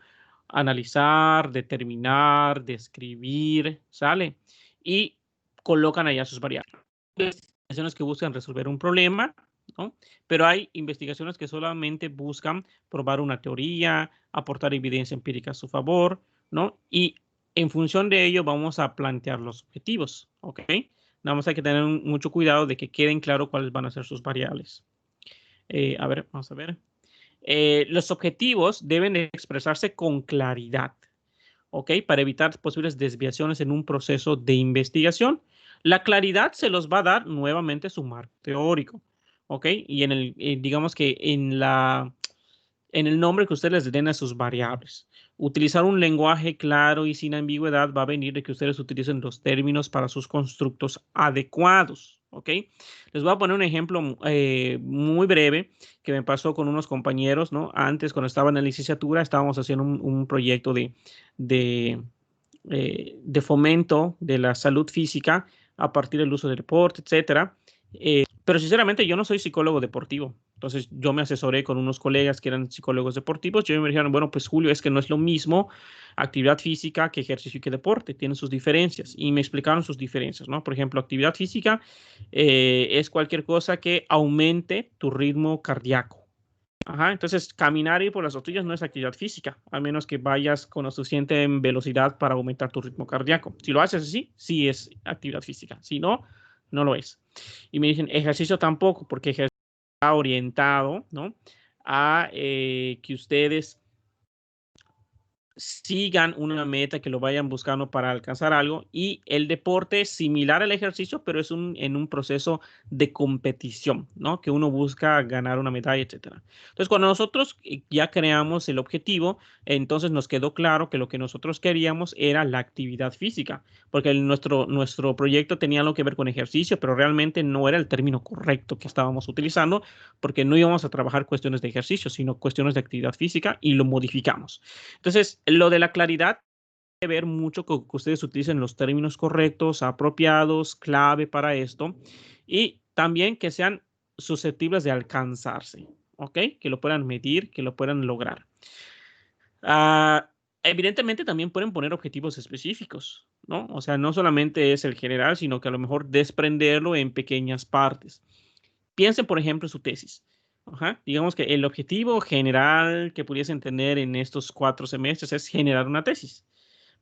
Speaker 2: Analizar, determinar, describir, ¿sale? Y colocan allá sus variables. Investigaciones que buscan resolver un problema, ¿no? Pero hay investigaciones que solamente buscan probar una teoría, aportar evidencia empírica a su favor, ¿no? Y en función de ello vamos a plantear los objetivos, ¿ok? Nada más hay que tener mucho cuidado de que queden claro cuáles van a ser sus variables. A ver, vamos a ver. Los objetivos deben expresarse con claridad, ¿ok? Para evitar posibles desviaciones en un proceso de investigación. La claridad se los va a dar nuevamente su marco teórico, ¿ok? Y digamos que en el nombre que ustedes les den a sus variables. Utilizar un lenguaje claro y sin ambigüedad va a venir de que ustedes utilicen los términos para sus constructos adecuados, ¿ok? Les voy a poner un ejemplo muy breve que me pasó con unos compañeros, ¿no? Antes, cuando estaba en la licenciatura, estábamos haciendo un proyecto de fomento de la salud física a partir del uso del deporte, etcétera. Pero sinceramente yo no soy psicólogo deportivo. Entonces yo me asesoré con unos colegas que eran psicólogos deportivos y me dijeron, bueno, pues Julio, es que no es lo mismo actividad física que ejercicio y que deporte, tienen sus diferencias y me explicaron sus diferencias, ¿no? Por ejemplo, actividad física es cualquier cosa que aumente tu ritmo cardíaco. Ajá, entonces caminar y ir por las tortillas no es actividad física, a menos que vayas con la suficiente velocidad para aumentar tu ritmo cardíaco. Si lo haces así, sí es actividad física. Si no, no lo es. Y me dicen, ejercicio tampoco, porque ejercicio está orientado, ¿no? A que ustedes sigan una meta, que lo vayan buscando para alcanzar algo. Y el deporte es similar al ejercicio, pero es en un proceso de competición, ¿no? Que uno busca ganar una medalla, etcétera. Entonces, cuando nosotros ya creamos el objetivo, entonces nos quedó claro que lo que nosotros queríamos era la actividad física, porque nuestro proyecto tenía algo que ver con ejercicio, pero realmente no era el término correcto que estábamos utilizando, porque no íbamos a trabajar cuestiones de ejercicio, sino cuestiones de actividad física, y lo modificamos. Entonces, lo de la claridad tiene que ver mucho con que ustedes utilicen los términos correctos, apropiados, clave para esto, y también que sean susceptibles de alcanzarse, ¿ok? Que lo puedan medir, que lo puedan lograr. Evidentemente también pueden poner objetivos específicos, ¿no? O sea, no solamente es el general, sino que a lo mejor desprenderlo en pequeñas partes. Piensen, por ejemplo, su tesis. Ajá. Digamos que el objetivo general que pudiesen tener en estos 4 semestres es generar una tesis.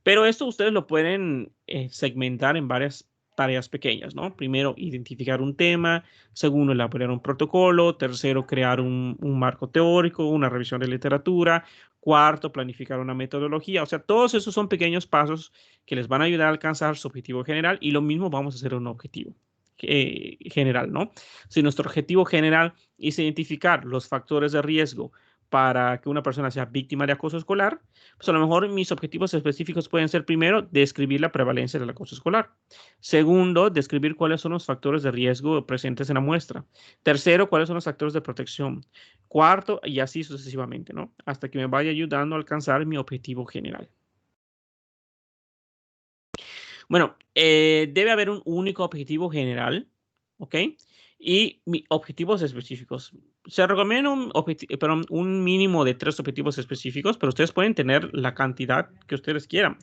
Speaker 2: Pero esto ustedes lo pueden segmentar en varias tareas pequeñas, ¿no? Primero, identificar un tema. Segundo, elaborar un protocolo. Tercero, crear un marco teórico, una revisión de literatura. Cuarto, planificar una metodología. O sea, todos esos son pequeños pasos que les van a ayudar a alcanzar su objetivo general, y lo mismo vamos a hacer un objetivo general, ¿no? Si nuestro objetivo general es identificar los factores de riesgo para que una persona sea víctima de acoso escolar, pues a lo mejor mis objetivos específicos pueden ser: primero, describir la prevalencia del acoso escolar. Segundo, describir cuáles son los factores de riesgo presentes en la muestra. Tercero, cuáles son los factores de protección. Cuarto, y así sucesivamente, ¿no? Hasta que me vaya ayudando a alcanzar mi objetivo general. Bueno, debe haber un único objetivo general, ¿ok? Y objetivos específicos. Se recomienda un mínimo de 3 objetivos específicos, pero ustedes pueden tener la cantidad que ustedes quieran.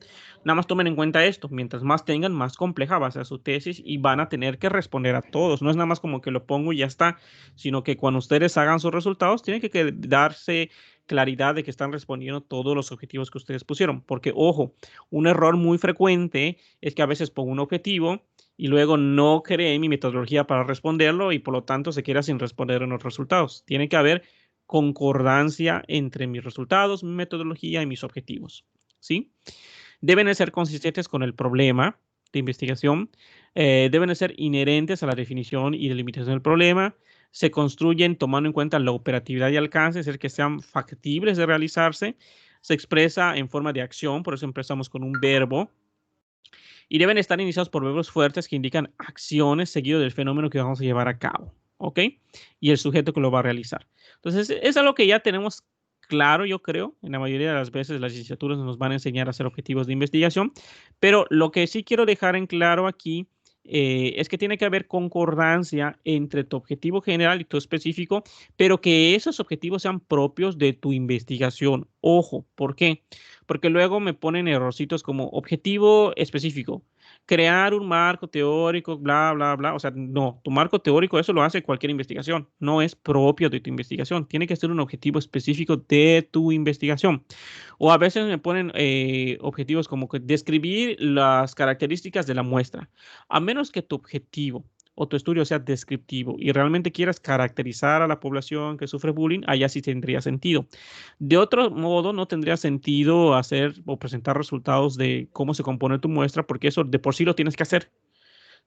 Speaker 2: Nada más tomen en cuenta esto: mientras más tengan, más compleja va a ser su tesis, y van a tener que responder a todos. No es nada más como que lo pongo y ya está, sino que cuando ustedes hagan sus resultados, tienen que darse claridad de que están respondiendo todos los objetivos que ustedes pusieron. Porque, ojo, un error muy frecuente es que a veces pongo un objetivo y luego no creé mi metodología para responderlo, y por lo tanto se queda sin responder en los resultados. Tiene que haber concordancia entre mis resultados, mi metodología y mis objetivos, ¿sí? Deben de ser consistentes con el problema de investigación, deben de ser inherentes a la definición y delimitación del problema, se construyen tomando en cuenta la operatividad y alcance, es decir, que sean factibles de realizarse, se expresa en forma de acción, por eso empezamos con un verbo, y deben estar iniciados por verbos fuertes que indican acciones seguido del fenómeno que vamos a llevar a cabo, ¿ok? Y el sujeto que lo va a realizar. Entonces, es algo que ya tenemos claro, yo creo. En la mayoría de las veces las licenciaturas nos van a enseñar a hacer objetivos de investigación, pero lo que sí quiero dejar en claro aquí es que tiene que haber concordancia entre tu objetivo general y tu específico, pero que esos objetivos sean propios de tu investigación. Ojo, ¿por qué? Porque luego me ponen errorcitos como objetivo específico, crear un marco teórico, bla, bla, bla. O sea, no, tu marco teórico, eso lo hace cualquier investigación, no es propio de tu investigación. Tiene que ser un objetivo específico de tu investigación. O a veces me ponen objetivos como que describir las características de la muestra. A menos que tu objetivo o tu estudio sea descriptivo y realmente quieras caracterizar a la población que sufre bullying, allá sí tendría sentido. De otro modo, no tendría sentido hacer o presentar resultados de cómo se compone tu muestra, porque eso de por sí lo tienes que hacer,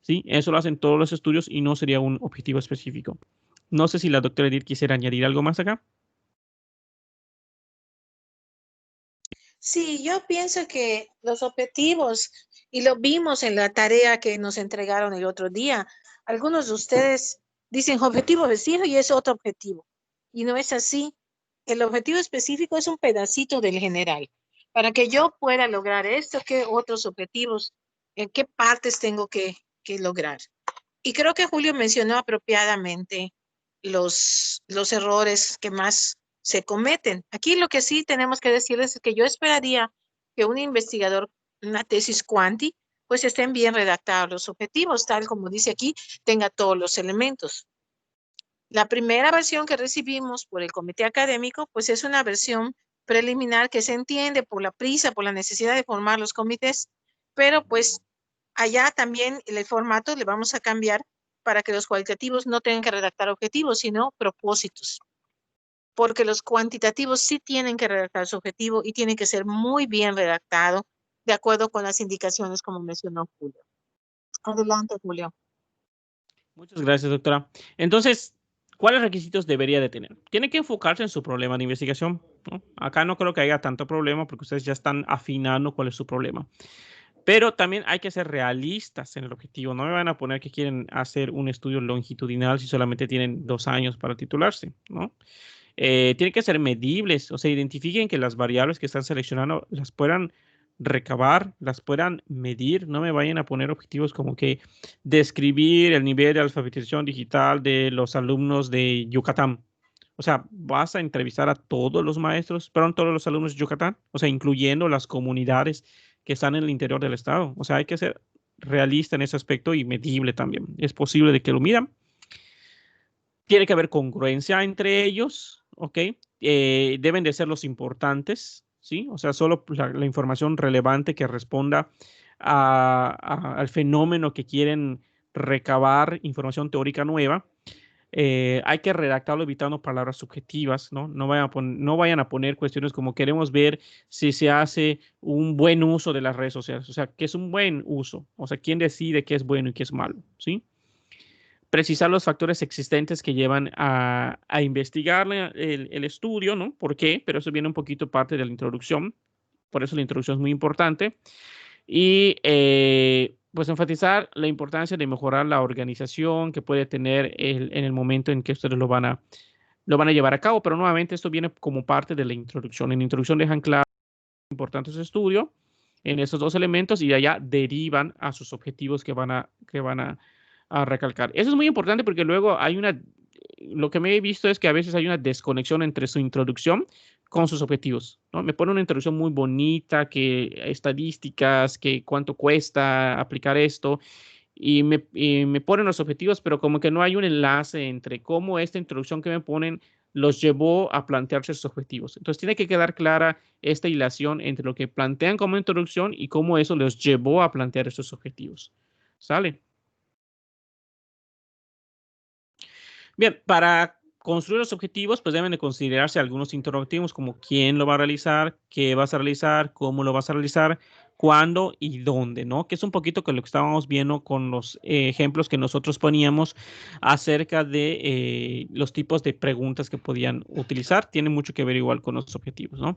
Speaker 2: ¿sí? Eso lo hacen todos los estudios y no sería un objetivo específico. No sé si la doctora Edith quisiera añadir algo más acá.
Speaker 1: Sí, yo pienso que los objetivos, y lo vimos en la tarea que nos entregaron el otro día, algunos de ustedes dicen objetivo específico y es otro objetivo. Y no es así. El objetivo específico es un pedacito del general. Para que yo pueda lograr esto, ¿qué otros objetivos, en qué partes tengo que lograr? Y creo que Julio mencionó apropiadamente los errores que más se cometen. Aquí lo que sí tenemos que decirles es que yo esperaría que un investigador, una tesis cuanti, pues estén bien redactados los objetivos, tal como dice aquí, tenga todos los elementos. La primera versión que recibimos por el comité académico, pues es una versión preliminar que se entiende por la prisa, por la necesidad de formar los comités, pero pues allá también el formato le vamos a cambiar para que los cualitativos no tengan que redactar objetivos, sino propósitos. porque los cuantitativos sí tienen que redactar su objetivo y tiene que ser muy bien redactado de acuerdo con las indicaciones como mencionó Julio. Adelante, Julio.
Speaker 2: Muchas gracias, doctora. Entonces, ¿cuáles requisitos debería de tener? Tiene que enfocarse en su problema de investigación, ¿no? Acá no creo que haya tanto problema porque ustedes ya están afinando cuál es su problema. Pero también hay que ser realistas en el objetivo. No me van a poner que quieren hacer un estudio longitudinal si solamente tienen 2 años para titularse, ¿no? Tienen que ser medibles, o sea, identifiquen que las variables que están seleccionando las puedan recabar, las puedan medir. No me vayan a poner objetivos como que describir el nivel de alfabetización digital de los alumnos de Yucatán. O sea, vas a entrevistar a todos los maestros, perdón, todos los alumnos de Yucatán, o sea, incluyendo las comunidades que están en el interior del estado. O sea, hay que ser realista en ese aspecto y medible también. Es posible de que lo midan. Tiene que haber congruencia entre ellos, ¿ok? Deben de ser los importantes, ¿sí? O sea, solo la información relevante que responda al fenómeno que quieren recabar, información teórica nueva. Hay que redactarlo evitando palabras subjetivas, ¿no? No vayan a poner cuestiones como queremos ver si se hace un buen uso de las redes sociales. O sea, ¿qué es un buen uso? O sea, ¿quién decide qué es bueno y qué es malo? ¿Sí? Precisar los factores existentes que llevan a investigar el estudio, ¿no? ¿Por qué? Pero eso viene un poquito parte de la introducción. Por eso la introducción es muy importante. Y pues enfatizar la importancia de mejorar la organización que puede tener en el momento en que ustedes lo van a llevar a cabo. Pero nuevamente esto viene como parte de la introducción. En la introducción dejan claro lo importante es estudio en esos dos elementos y de allá derivan a sus objetivos que van a recalcar. Eso es muy importante porque luego lo que me he visto es que a veces hay una desconexión entre su introducción con sus objetivos, ¿no? Me pone una introducción muy bonita, que estadísticas, que cuánto cuesta aplicar esto, y me ponen los objetivos, pero como que no hay un enlace entre cómo esta introducción que me ponen los llevó a plantearse sus objetivos. Entonces tiene que quedar clara esta hilación entre lo que plantean como introducción y cómo eso los llevó a plantear esos objetivos. ¿Sale? Bien, para construir los objetivos, pues deben de considerarse algunos interrogativos como quién lo va a realizar, qué vas a realizar, cómo lo vas a realizar, cuándo y dónde, ¿no? Que es un poquito con lo que estábamos viendo con los ejemplos que nosotros poníamos acerca de los tipos de preguntas que podían utilizar. Tiene mucho que ver igual con los objetivos, ¿no?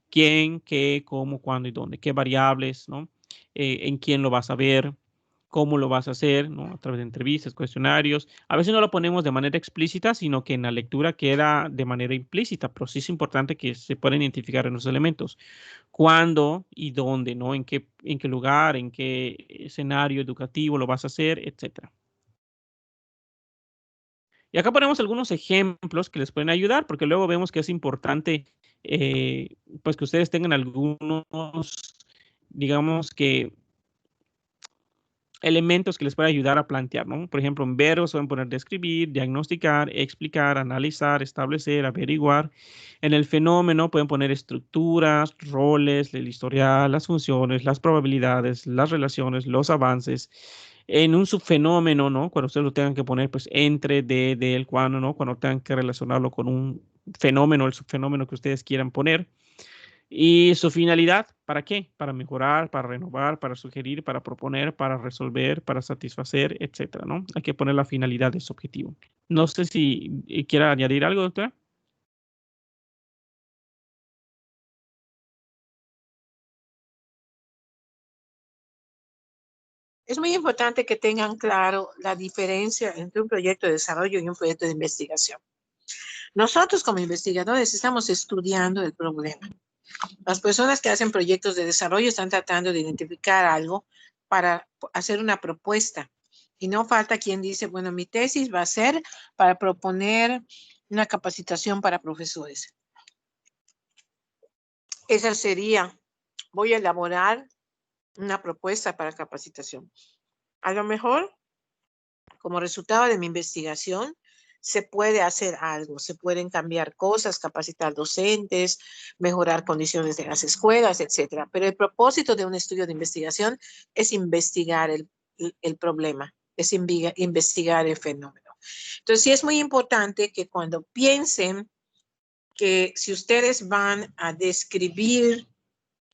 Speaker 2: ¿Quién, qué, cómo, cuándo y dónde? ¿Qué variables, ¿no? ¿En quién lo vas a ver? ¿Cómo lo vas a hacer? ¿No? A través de entrevistas, cuestionarios. A veces no lo ponemos de manera explícita, sino que en la lectura queda de manera implícita, pero sí es importante que se puedan identificar en los elementos. ¿Cuándo y dónde? ¿No? ¿En qué lugar? ¿En qué escenario educativo lo vas a hacer? Etcétera. Y acá ponemos algunos ejemplos que les pueden ayudar, porque luego vemos que es importante pues que ustedes tengan algunos, digamos que elementos que les pueden ayudar a plantear, ¿no? Por ejemplo, en verbos pueden poner describir, diagnosticar, explicar, analizar, establecer, averiguar. En el fenómeno pueden poner estructuras, roles, el historial, las funciones, las probabilidades, las relaciones, los avances. En un subfenómeno, ¿no? Cuando ustedes lo tengan que poner, pues, entre, de, el, cuando, ¿no? Cuando tengan que relacionarlo con un fenómeno, el subfenómeno que ustedes quieran poner. Y su finalidad, ¿para qué? Para mejorar, para renovar, para sugerir, para proponer, para resolver, para satisfacer, etcétera, ¿no? Hay que poner la finalidad de su objetivo. No sé si quiera añadir algo, doctora.
Speaker 1: Es muy importante que tengan claro la diferencia entre un proyecto de desarrollo y un proyecto de investigación. Nosotros como investigadores estamos estudiando el problema. Las personas que hacen proyectos de desarrollo están tratando de identificar algo para hacer una propuesta. Y no falta quien dice, bueno, mi tesis va a ser para proponer una capacitación para profesores. Esa sería, voy a elaborar una propuesta para capacitación. A lo mejor, como resultado de mi investigación, se puede hacer algo, se pueden cambiar cosas, capacitar docentes, mejorar condiciones de las escuelas, etcétera. Pero el propósito de un estudio de investigación es investigar el problema, es investigar el fenómeno. Entonces, sí es muy importante que cuando piensen que si ustedes van a describir,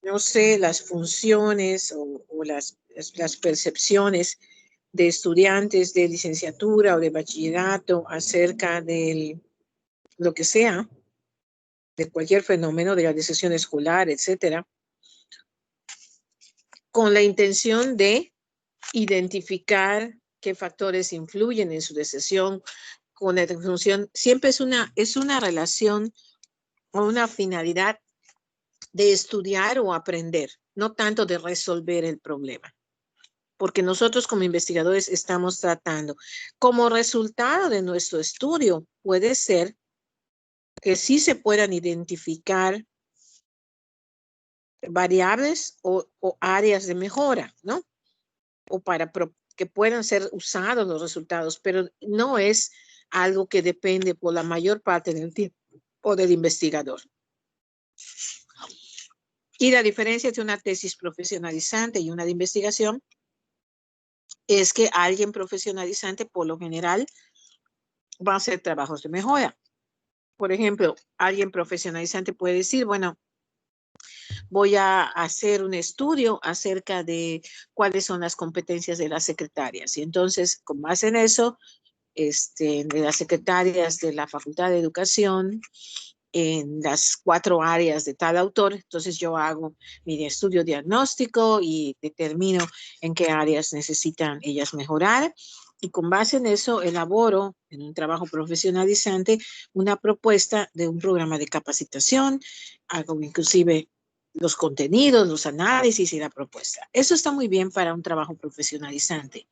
Speaker 1: no sé, las funciones o las percepciones de estudiantes de licenciatura o de bachillerato acerca de lo que sea, de cualquier fenómeno de la deserción escolar, etcétera, con la intención de identificar qué factores influyen en su deserción, con la función, siempre es una relación o una finalidad de estudiar o aprender, no tanto de resolver el problema. Porque nosotros como investigadores estamos tratando, como resultado de nuestro estudio, puede ser que sí se puedan identificar variables o áreas de mejora, ¿no? O para que puedan ser usados los resultados, pero no es algo que depende por la mayor parte del tiempo del investigador. Y la diferencia entre una tesis profesionalizante y una de investigación es que alguien profesionalizante, por lo general, va a hacer trabajos de mejora. Por ejemplo, alguien profesionalizante puede decir, bueno, voy a hacer un estudio acerca de cuáles son las competencias de las secretarias. Y entonces, con base en eso, de las secretarias de la Facultad de Educación, en las 4 áreas de tal autor, entonces yo hago mi estudio diagnóstico y determino en qué áreas necesitan ellas mejorar. Y con base en eso elaboro en un trabajo profesionalizante una propuesta de un programa de capacitación, hago inclusive los contenidos, los análisis y la propuesta. Eso está muy bien para un trabajo profesionalizante.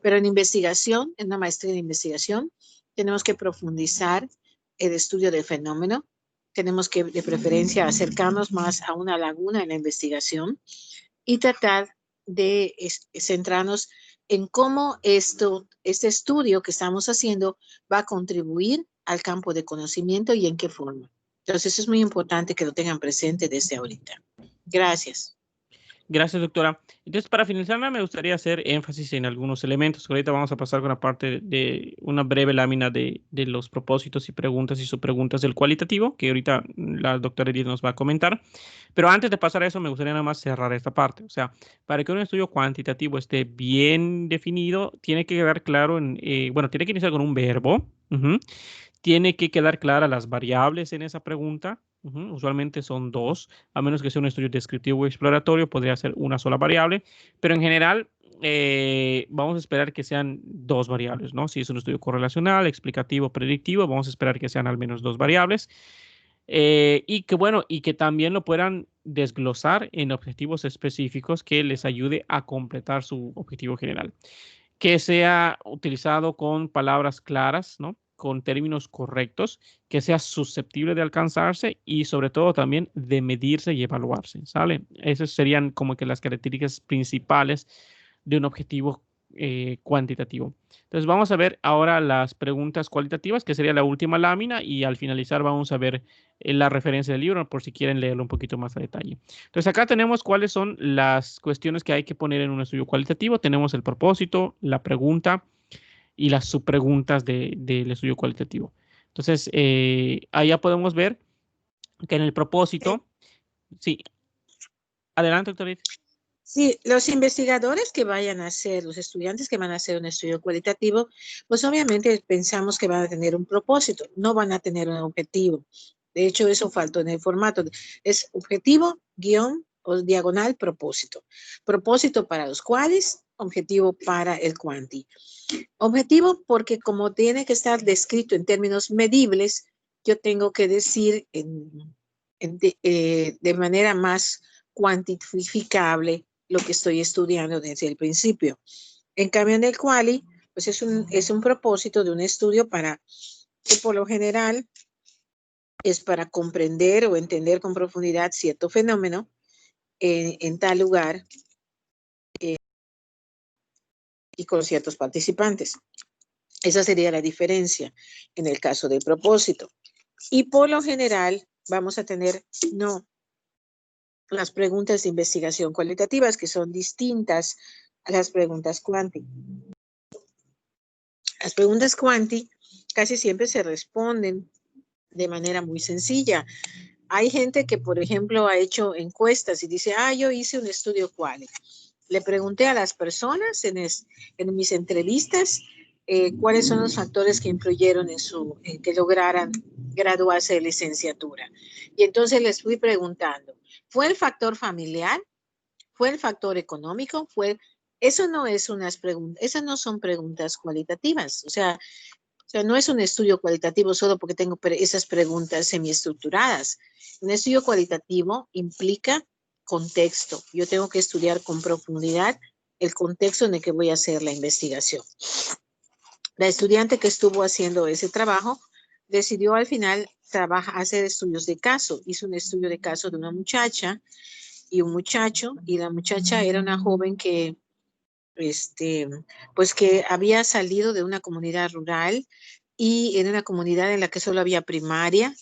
Speaker 1: Pero en investigación, en una maestría de investigación, tenemos que profundizar el estudio del fenómeno. Tenemos que, de preferencia, acercarnos más a una laguna en la investigación y tratar de centrarnos en cómo este estudio que estamos haciendo va a contribuir al campo de conocimiento y en qué forma. Entonces, es muy importante que lo tengan presente desde ahorita. Gracias.
Speaker 2: Gracias, doctora. Entonces, para finalizar, me gustaría hacer énfasis en algunos elementos. Ahorita vamos a pasar con la parte de una breve lámina de los propósitos y preguntas y subpreguntas del cualitativo, que ahorita la doctora Edith nos va a comentar. Pero antes de pasar a eso, me gustaría nada más cerrar esta parte. O sea, para que un estudio cuantitativo esté bien definido, tiene que quedar claro bueno, tiene que iniciar con un verbo. Tiene que quedar claras las variables en esa pregunta. Usualmente son 2, a menos que sea un estudio descriptivo o exploratorio, podría ser una sola variable, pero en general vamos a esperar que sean 2 variables, ¿no? Si es un estudio correlacional, explicativo, predictivo, vamos a esperar que sean al menos 2 variables. Y que también lo puedan desglosar en objetivos específicos que les ayude a completar su objetivo general. Que sea utilizado con palabras claras, ¿no? Con términos correctos, que sea susceptible de alcanzarse y sobre todo también de medirse y evaluarse, ¿sale? Esas serían como que las características principales de un objetivo cuantitativo. Entonces vamos a ver ahora las preguntas cualitativas, que sería la última lámina, y al finalizar vamos a ver la referencia del libro por si quieren leerlo un poquito más a detalle. Entonces acá tenemos cuáles son las cuestiones que hay que poner en un estudio cualitativo. Tenemos el propósito, la pregunta y las subpreguntas del estudio cualitativo. Entonces, allá podemos ver que en el propósito, sí, adelante, doctor.
Speaker 1: Sí, los investigadores que vayan a hacer, los estudiantes que van a hacer un estudio cualitativo, pues obviamente pensamos que van a tener un propósito, no van a tener un objetivo. De hecho, eso faltó en el formato. Es objetivo, guión o diagonal, propósito. Propósito para los cuales, objetivo para el cuanti. Objetivo porque como tiene que estar descrito en términos medibles, yo tengo que decir de manera más cuantificable lo que estoy estudiando desde el principio. En cambio, en el quali, pues es un propósito de un estudio que por lo general es para comprender o entender con profundidad cierto fenómeno en tal lugar y con ciertos participantes. Esa sería la diferencia en el caso del propósito. Y por lo general vamos a tener, no, las preguntas de investigación cualitativas que son distintas a las preguntas cuanti. Las preguntas cuanti casi siempre se responden de manera muy sencilla. Hay gente que, por ejemplo, ha hecho encuestas y dice, yo hice un estudio quali. Le pregunté a las personas en mis entrevistas cuáles son los factores que influyeron en que lograran graduarse de licenciatura. Y entonces les fui preguntando, ¿fue el factor familiar? ¿Fue el factor económico? Eso no es unas preguntas, esas no son preguntas cualitativas. O sea, no es un estudio cualitativo solo porque tengo esas preguntas semiestructuradas. Un estudio cualitativo implica contexto. Yo tengo que estudiar con profundidad el contexto en el que voy a hacer la investigación. La estudiante que estuvo haciendo ese trabajo decidió al final hacer estudios de caso. Hizo un estudio de caso de una muchacha y un muchacho, y la muchacha era una joven que pues que había salido de una comunidad rural y en una comunidad en la que solo había primaria,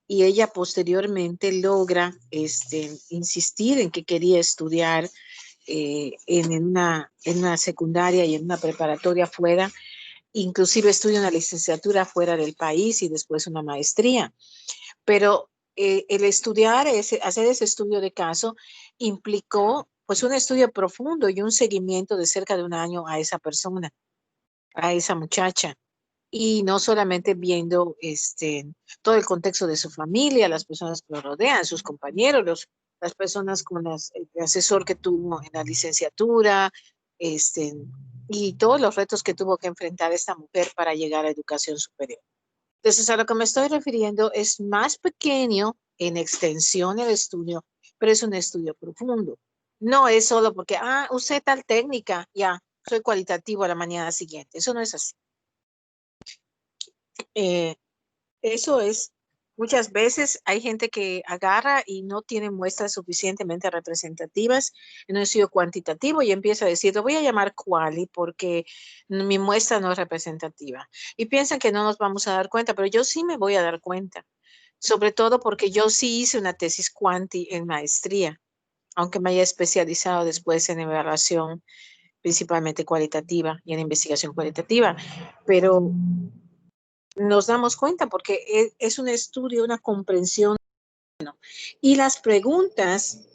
Speaker 1: y ella posteriormente logra insistir en que quería estudiar en una secundaria y en una preparatoria fuera, inclusive estudia una licenciatura fuera del país y después una maestría. Pero el hacer ese estudio de caso implicó pues un estudio profundo y un seguimiento de cerca de un año a esa persona, a esa muchacha. Y no solamente viendo todo el contexto de su familia, las personas que lo rodean, sus compañeros, las personas con el asesor que tuvo en la licenciatura, y todos los retos que tuvo que enfrentar esta mujer para llegar a educación superior. Entonces, a lo que me estoy refiriendo es más pequeño en extensión el estudio, pero es un estudio profundo. No es solo porque, usé tal técnica, ya, soy cualitativo a la mañana siguiente. Eso no es así. Eso es, muchas veces hay gente que agarra y no tiene muestras suficientemente representativas en un estudio cuantitativo y empieza a decir, lo voy a llamar quali porque mi muestra no es representativa. Y piensan que no nos vamos a dar cuenta, pero yo sí me voy a dar cuenta, sobre todo porque yo sí hice una tesis cuanti en maestría, aunque me haya especializado después en evaluación principalmente cualitativa y en investigación cualitativa, pero nos damos cuenta porque es un estudio, una comprensión. Y las preguntas,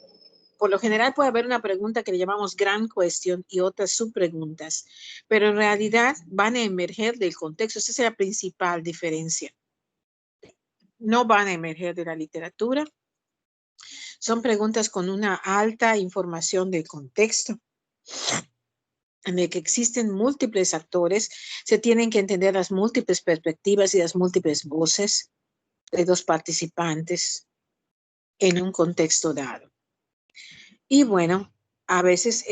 Speaker 1: por lo general puede haber una pregunta que le llamamos gran cuestión y otras subpreguntas, pero en realidad van a emerger del contexto. Esa es la principal diferencia. No van a emerger de la literatura. Son preguntas con una alta información del contexto, en el que existen múltiples actores, se tienen que entender las múltiples perspectivas y las múltiples voces de dos participantes en un contexto dado. Y bueno, a veces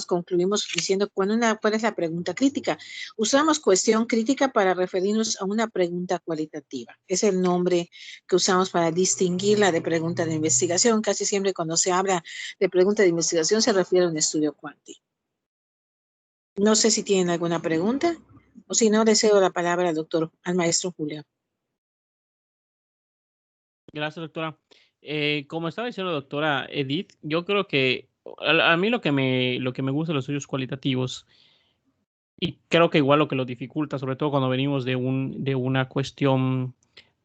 Speaker 1: concluimos diciendo cuál es la pregunta crítica. Usamos cuestión crítica para referirnos a una pregunta cualitativa. Es el nombre que usamos para distinguirla de pregunta de investigación. Casi siempre cuando se habla de pregunta de investigación se refiere a un estudio cuanti. No sé si tienen alguna pregunta o si no, le cedo la palabra al maestro Julio.
Speaker 2: Gracias, doctora. Como estaba diciendo la doctora Edith, yo creo que a mí lo que me gusta de los estudios cualitativos, y creo que igual lo que lo dificulta, sobre todo cuando venimos de una cuestión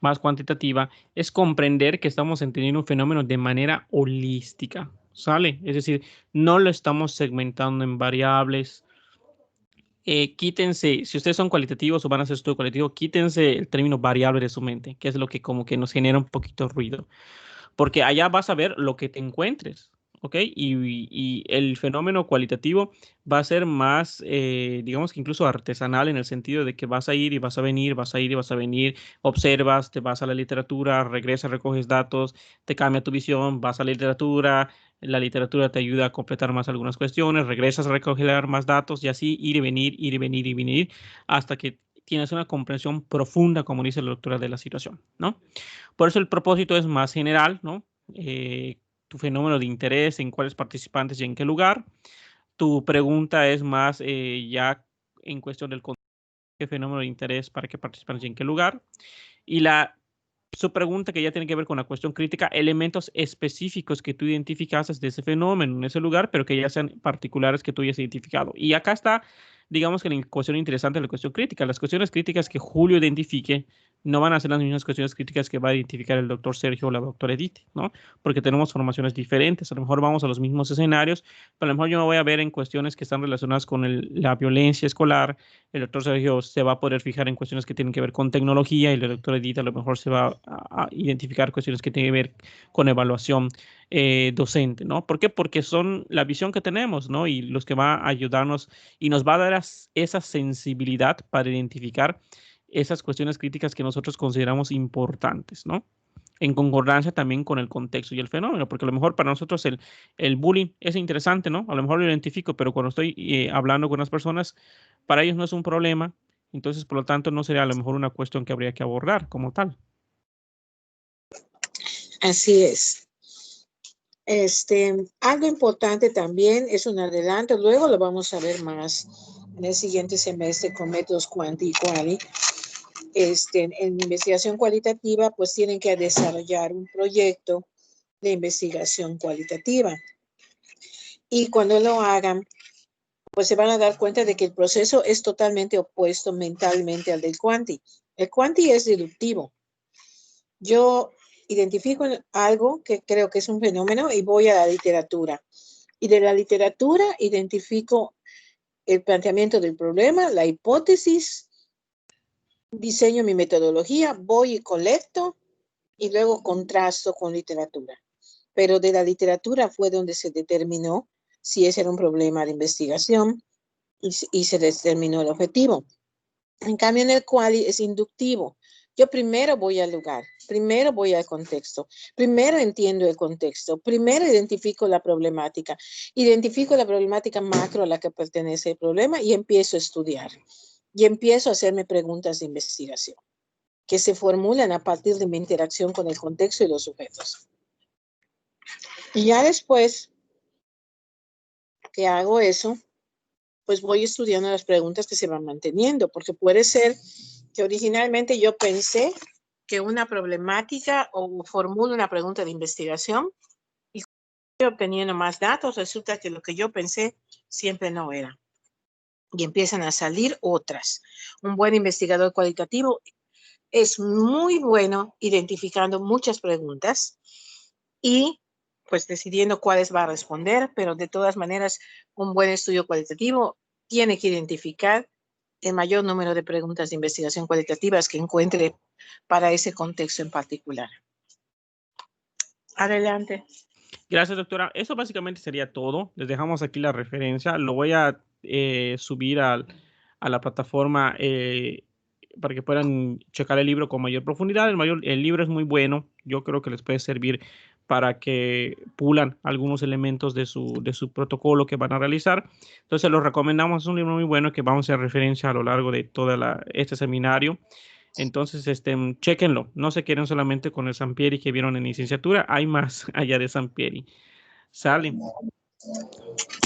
Speaker 2: más cuantitativa, es comprender que estamos entendiendo un fenómeno de manera holística, ¿sale? Es decir, no lo estamos segmentando en variables. Quítense, si ustedes son cualitativos o van a hacer estudio cualitativo, quítense el término variable de su mente, que es lo que como que nos genera un poquito de ruido. Porque allá vas a ver lo que te encuentres, ¿ok? Y el fenómeno cualitativo va a ser más, digamos que incluso artesanal en el sentido de que vas a ir y vas a venir, vas a ir y vas a venir, observas, te vas a la literatura, regresas, recoges datos, te cambia tu visión, vas a la literatura te ayuda a completar más algunas cuestiones, regresas a recoger más datos y así ir y venir, ir y venir y venir hasta que tienes una comprensión profunda, como dice la doctora, de la situación, ¿no? Por eso el propósito es más general, ¿no? Tu fenómeno de interés, en cuáles participantes y en qué lugar. Tu pregunta es más ya en cuestión del qué fenómeno de interés, para qué participantes y en qué lugar. Y su pregunta que ya tiene que ver con la cuestión crítica, elementos específicos que tú identificaste de ese fenómeno en ese lugar, pero que ya sean particulares que tú hayas identificado. Y acá está, digamos que la cuestión interesante de la cuestión crítica. Las cuestiones críticas que Julio identifique no van a ser las mismas cuestiones críticas que va a identificar el doctor Sergio o la doctora Edith, ¿no? Porque tenemos formaciones diferentes. A lo mejor vamos a los mismos escenarios, pero a lo mejor yo me voy a ver en cuestiones que están relacionadas con la violencia escolar. El doctor Sergio se va a poder fijar en cuestiones que tienen que ver con tecnología y el doctor Edith a lo mejor se va a identificar cuestiones que tienen que ver con evaluación docente, ¿no? ¿Por qué? Porque son la visión que tenemos, ¿no? Y los que va a ayudarnos y nos va a dar esa sensibilidad para identificar esas cuestiones críticas que nosotros consideramos importantes, ¿no? En concordancia también con el contexto y el fenómeno, porque a lo mejor para nosotros el bullying es interesante, ¿no? A lo mejor lo identifico, pero cuando estoy hablando con las personas, para ellos no es un problema, entonces por lo tanto no sería a lo mejor una cuestión que habría que abordar como tal.
Speaker 1: Así es. Algo importante también es un adelanto, luego lo vamos a ver más en el siguiente semestre con métodos cuanti y quali. En investigación cualitativa, pues tienen que desarrollar un proyecto de investigación cualitativa. Y cuando lo hagan, pues se van a dar cuenta de que el proceso es totalmente opuesto mentalmente al del quanti. El quanti es deductivo. Yo identifico algo que creo que es un fenómeno y voy a la literatura. Y de la literatura identifico el planteamiento del problema, la hipótesis, diseño mi metodología, voy y colecto y luego contrasto con literatura. Pero de la literatura fue donde se determinó si ese era un problema de investigación y se determinó el objetivo. En cambio, en el quali es inductivo. Yo primero voy al lugar, primero voy al contexto, primero entiendo el contexto, primero identifico la problemática macro a la que pertenece el problema y empiezo a estudiar. Y empiezo a hacerme preguntas de investigación que se formulan a partir de mi interacción con el contexto y los sujetos. Y ya después que hago eso, pues voy estudiando las preguntas que se van manteniendo, porque puede ser que originalmente yo pensé que una problemática o formulo una pregunta de investigación y obteniendo más datos, resulta que lo que yo pensé siempre no era. Y empiezan a salir otras. Un buen investigador cualitativo es muy bueno identificando muchas preguntas y pues decidiendo cuáles va a responder, pero de todas maneras un buen estudio cualitativo tiene que identificar el mayor número de preguntas de investigación cualitativas que encuentre para ese contexto en particular. Adelante.
Speaker 2: Gracias, doctora. Eso básicamente sería todo. Les dejamos aquí la referencia. Lo voy a subir a la plataforma para que puedan checar el libro con mayor profundidad. El libro es muy bueno. Yo creo que les puede servir para que pulan algunos elementos de su protocolo que van a realizar. Entonces, lo recomendamos. Es un libro muy bueno que vamos a hacer referencia a lo largo de todo este seminario. Entonces, chéquenlo. No se queden solamente con el Sampieri que vieron en licenciatura. Hay más allá de Sampieri. Sale.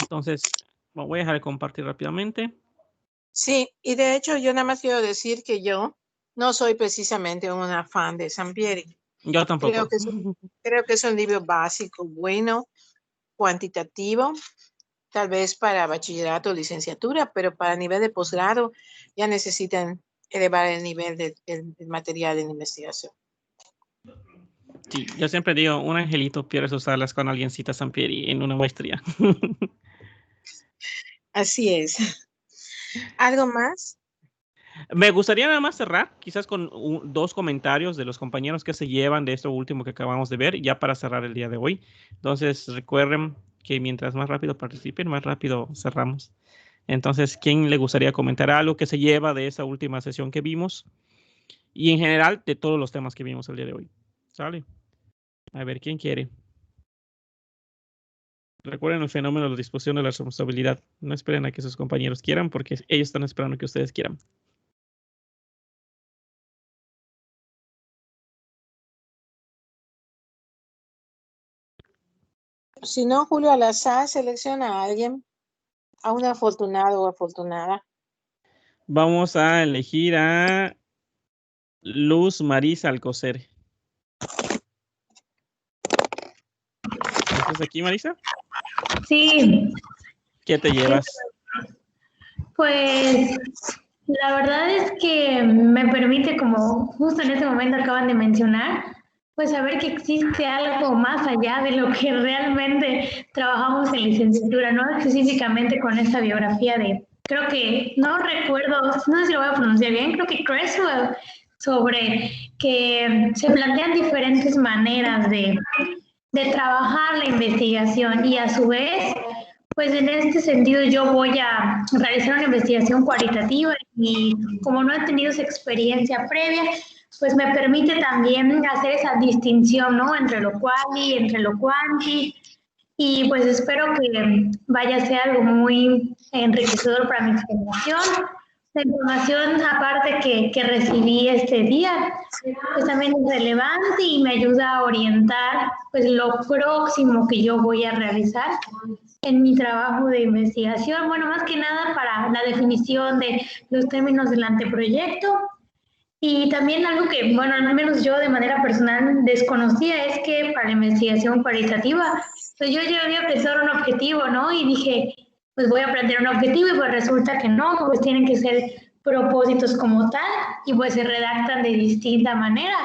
Speaker 2: Entonces, voy a dejar de compartir rápidamente.
Speaker 1: Sí, y de hecho yo nada más quiero decir que yo no soy precisamente una fan de Sampieri.
Speaker 2: Yo tampoco.
Speaker 1: Creo que es un libro básico, bueno, cuantitativo, tal vez para bachillerato o licenciatura, pero para nivel de posgrado ya necesitan elevar el nivel del material en investigación.
Speaker 2: Sí, yo siempre digo, un angelito pierde sus alas cuando alguien cita a Sampieri en una maestría.
Speaker 1: Así es. ¿Algo más?
Speaker 2: Me gustaría nada más cerrar, quizás con dos comentarios de los compañeros que se llevan de esto último que acabamos de ver, ya para cerrar el día de hoy. Entonces, recuerden que mientras más rápido participen, más rápido cerramos. Entonces, ¿quién le gustaría comentar algo que se lleva de esa última sesión que vimos? Y en general, de todos los temas que vimos el día de hoy. ¿Sale? A ver, ¿quién quiere? Recuerden el fenómeno de la disposición de la responsabilidad. No esperen a que sus compañeros quieran, porque ellos están esperando que ustedes quieran.
Speaker 1: Si no, Julio al azar selecciona a alguien, a un afortunado o afortunada.
Speaker 2: Vamos a elegir a Luz Marisa Alcocer. ¿Estás aquí, Marisa?
Speaker 4: Sí.
Speaker 2: ¿Qué te llevas?
Speaker 4: Pues La verdad es que me permite, como justo en este momento acaban de mencionar, pues saber que existe algo más allá de lo que realmente trabajamos en licenciatura, no específicamente con esta biografía de, creo que, no recuerdo, no sé si lo voy a pronunciar bien, creo que Creswell, sobre que se plantean diferentes maneras de trabajar la investigación y a su vez, pues en este sentido yo voy a realizar una investigación cualitativa y como no he tenido esa experiencia previa, pues me permite también hacer esa distinción, ¿no? Entre lo quali, entre lo quanti, y pues espero que vaya a ser algo muy enriquecedor para mi formación. La información aparte que recibí este día, pues también es relevante y me ayuda a orientar pues lo próximo que yo voy a realizar en mi trabajo de investigación. Bueno, más que nada para la definición de los términos del anteproyecto. Y también algo que, bueno, al menos yo de manera personal desconocía es que para la investigación cualitativa, pues yo ya había pensado un objetivo, ¿no? Y dije, pues voy a plantear un objetivo y pues resulta que no, pues tienen que ser propósitos como tal y pues se redactan de distinta manera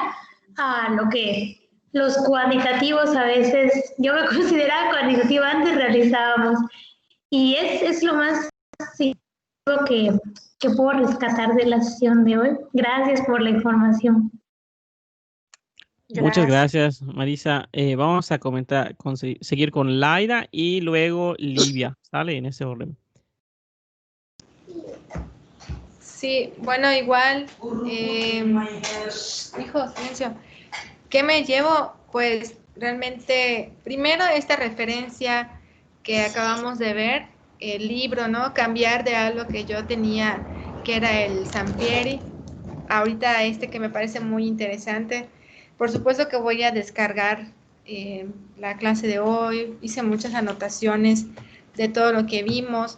Speaker 4: a lo que los cuantitativos a veces, yo me consideraba cuantitativa antes realizábamos. Y es lo más sí, que puedo rescatar de la sesión de hoy. Gracias por la información.
Speaker 2: Muchas gracias, Marisa. Vamos a seguir con Laida y luego Livia, ¿sale? En ese orden.
Speaker 5: Sí, bueno, igual, hijo, silencio. ¿Qué me llevo? Pues realmente, primero esta referencia que acabamos de ver, el libro, ¿no? Cambiar de algo que yo tenía, que era el Sampieri, ahorita este que me parece muy interesante. Por supuesto que voy a descargar la clase de hoy, hice muchas anotaciones de todo lo que vimos,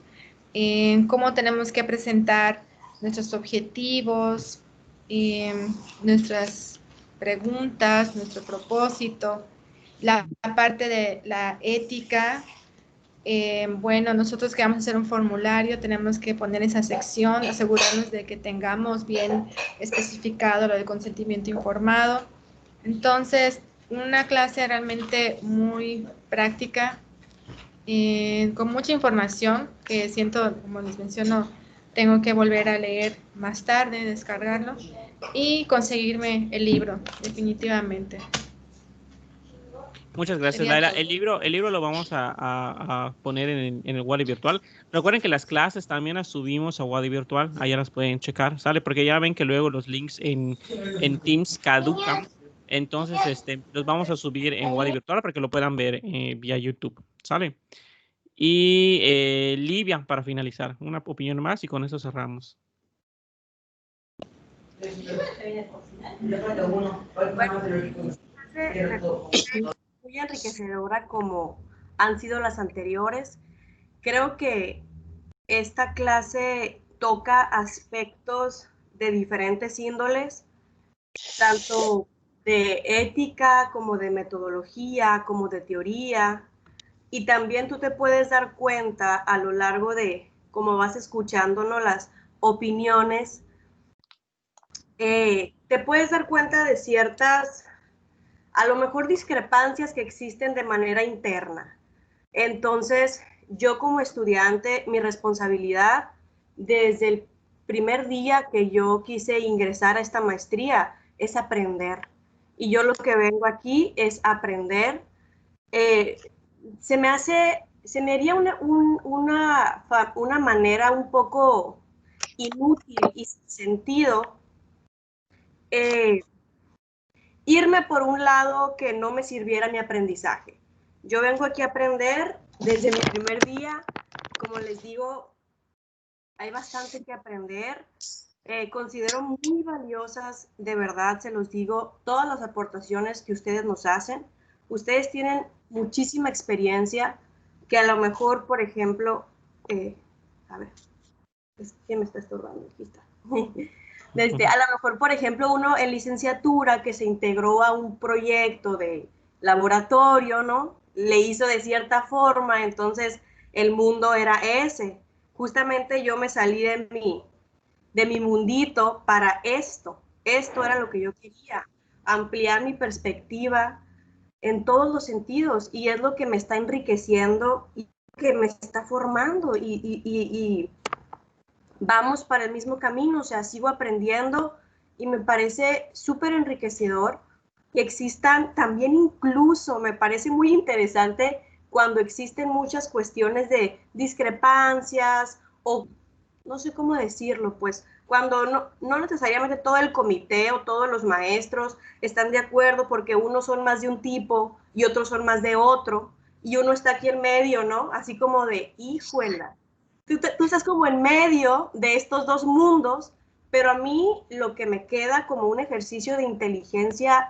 Speaker 5: cómo tenemos que presentar nuestros objetivos, nuestras preguntas, nuestro propósito, la parte de la ética. Bueno, nosotros que vamos a hacer un formulario, tenemos que poner esa sección, asegurarnos de que tengamos bien especificado lo del consentimiento informado. Entonces, una clase realmente muy práctica, con mucha información que siento, como les menciono, tengo que volver a leer más tarde, descargarlo y conseguirme el libro, definitivamente.
Speaker 2: Muchas gracias, Laila. El libro lo vamos a poner en el Wadi virtual. Recuerden que las clases también las subimos a Wadi virtual. Allá las pueden checar, ¿sale? Porque ya ven que luego los links en Teams caducan. Entonces, los vamos a subir en Wadi virtual para que lo puedan ver vía YouTube, ¿sale? Y Livia, para finalizar, una opinión más y con eso cerramos.
Speaker 6: Muy enriquecedora como han sido las anteriores. Creo que esta clase toca aspectos de diferentes índoles, tanto de ética como de metodología, como de teoría, y también tú te puedes dar cuenta a lo largo de cómo vas escuchándonos las opiniones, te puedes dar cuenta de ciertas, a lo mejor, discrepancias que existen de manera interna. Entonces, yo como estudiante, mi responsabilidad desde el primer día que yo quise ingresar a esta maestría es aprender. Y yo lo que vengo aquí es aprender. Se me haría una manera un poco inútil y sin sentido irme por un lado que no me sirviera mi aprendizaje. Yo vengo aquí a aprender desde mi primer día. Como les digo, hay bastante que aprender. Considero muy valiosas, de verdad, se los digo, todas las aportaciones que ustedes nos hacen. Ustedes tienen muchísima experiencia que a lo mejor, por ejemplo, a ver, es que me está estorbando, aquí está. A lo mejor, por ejemplo, uno en licenciatura que se integró a un proyecto de laboratorio, ¿no? Le hizo de cierta forma, entonces el mundo era ese. Justamente yo me salí de mi mundito para esto. Esto era lo que yo quería, ampliar mi perspectiva en todos los sentidos, y es lo que me está enriqueciendo y que me está formando, y vamos para el mismo camino, o sea, sigo aprendiendo y me parece súper enriquecedor que existan también, incluso me parece muy interesante cuando existen muchas cuestiones de discrepancias o no sé cómo decirlo, pues cuando no necesariamente todo el comité o todos los maestros están de acuerdo porque unos son más de un tipo y otros son más de otro, y uno está aquí en medio, ¿no? Así como de, híjola, tú estás como en medio de estos dos mundos, pero a mí lo que me queda como un ejercicio de inteligencia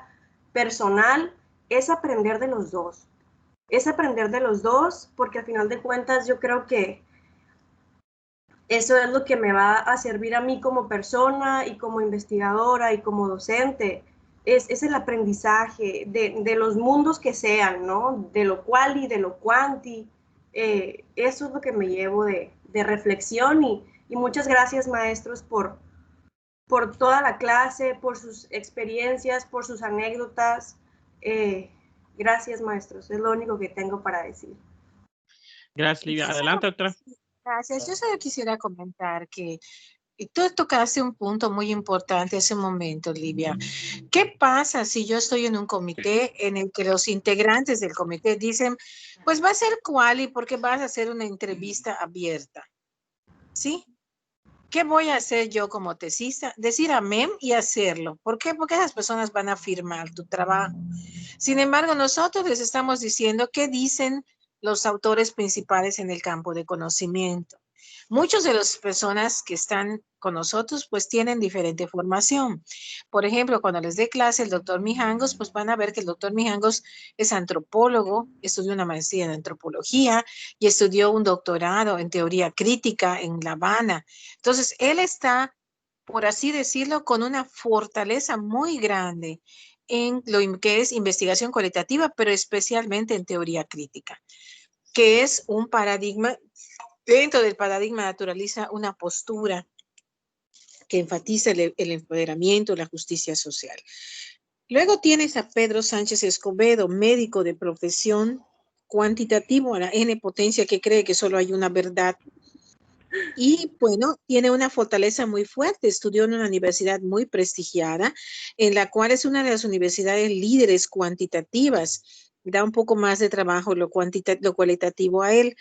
Speaker 6: personal es aprender de los dos. Es aprender de los dos, porque al final de cuentas yo creo que eso es lo que me va a servir a mí como persona y como investigadora y como docente. Es el aprendizaje de los mundos que sean, ¿no? De lo quali, de lo quanti. Eso es lo que me llevo de reflexión, y muchas gracias, maestros, por toda la clase, por sus experiencias, por sus anécdotas. Gracias, maestros. Es lo único que tengo para decir.
Speaker 2: Gracias, Livia. Adelante, doctora.
Speaker 1: Gracias. Yo solo quisiera comentar que tú tocaste un punto muy importante hace un momento, Livia. ¿Qué pasa si yo estoy en un comité en el que los integrantes del comité dicen, pues va a ser quali porque vas a hacer una entrevista abierta? ¿Sí? ¿Qué voy a hacer yo como tesista? Decir amén y hacerlo. ¿Por qué? Porque esas personas van a firmar tu trabajo. Sin embargo, nosotros les estamos diciendo qué dicen los autores principales en el campo de conocimiento. Muchas de las personas que están con nosotros pues tienen diferente formación. Por ejemplo, cuando les dé clase el doctor Mijangos, pues van a ver que el doctor Mijangos es antropólogo, estudió una maestría en antropología y estudió un doctorado en teoría crítica en La Habana. Entonces, él está, por así decirlo, con una fortaleza muy grande en lo que es investigación cualitativa, pero especialmente en teoría crítica, que es un paradigma. Dentro del paradigma naturaliza una postura que enfatiza el empoderamiento, la justicia social. Luego tienes a Pedro Sánchez Escobedo, médico de profesión, cuantitativo a la N potencia, que cree que solo hay una verdad. Y bueno, tiene una fortaleza muy fuerte, estudió en una universidad muy prestigiada, en la cual es una de las universidades líderes cuantitativas. Da un poco más de trabajo lo cualitativo a él.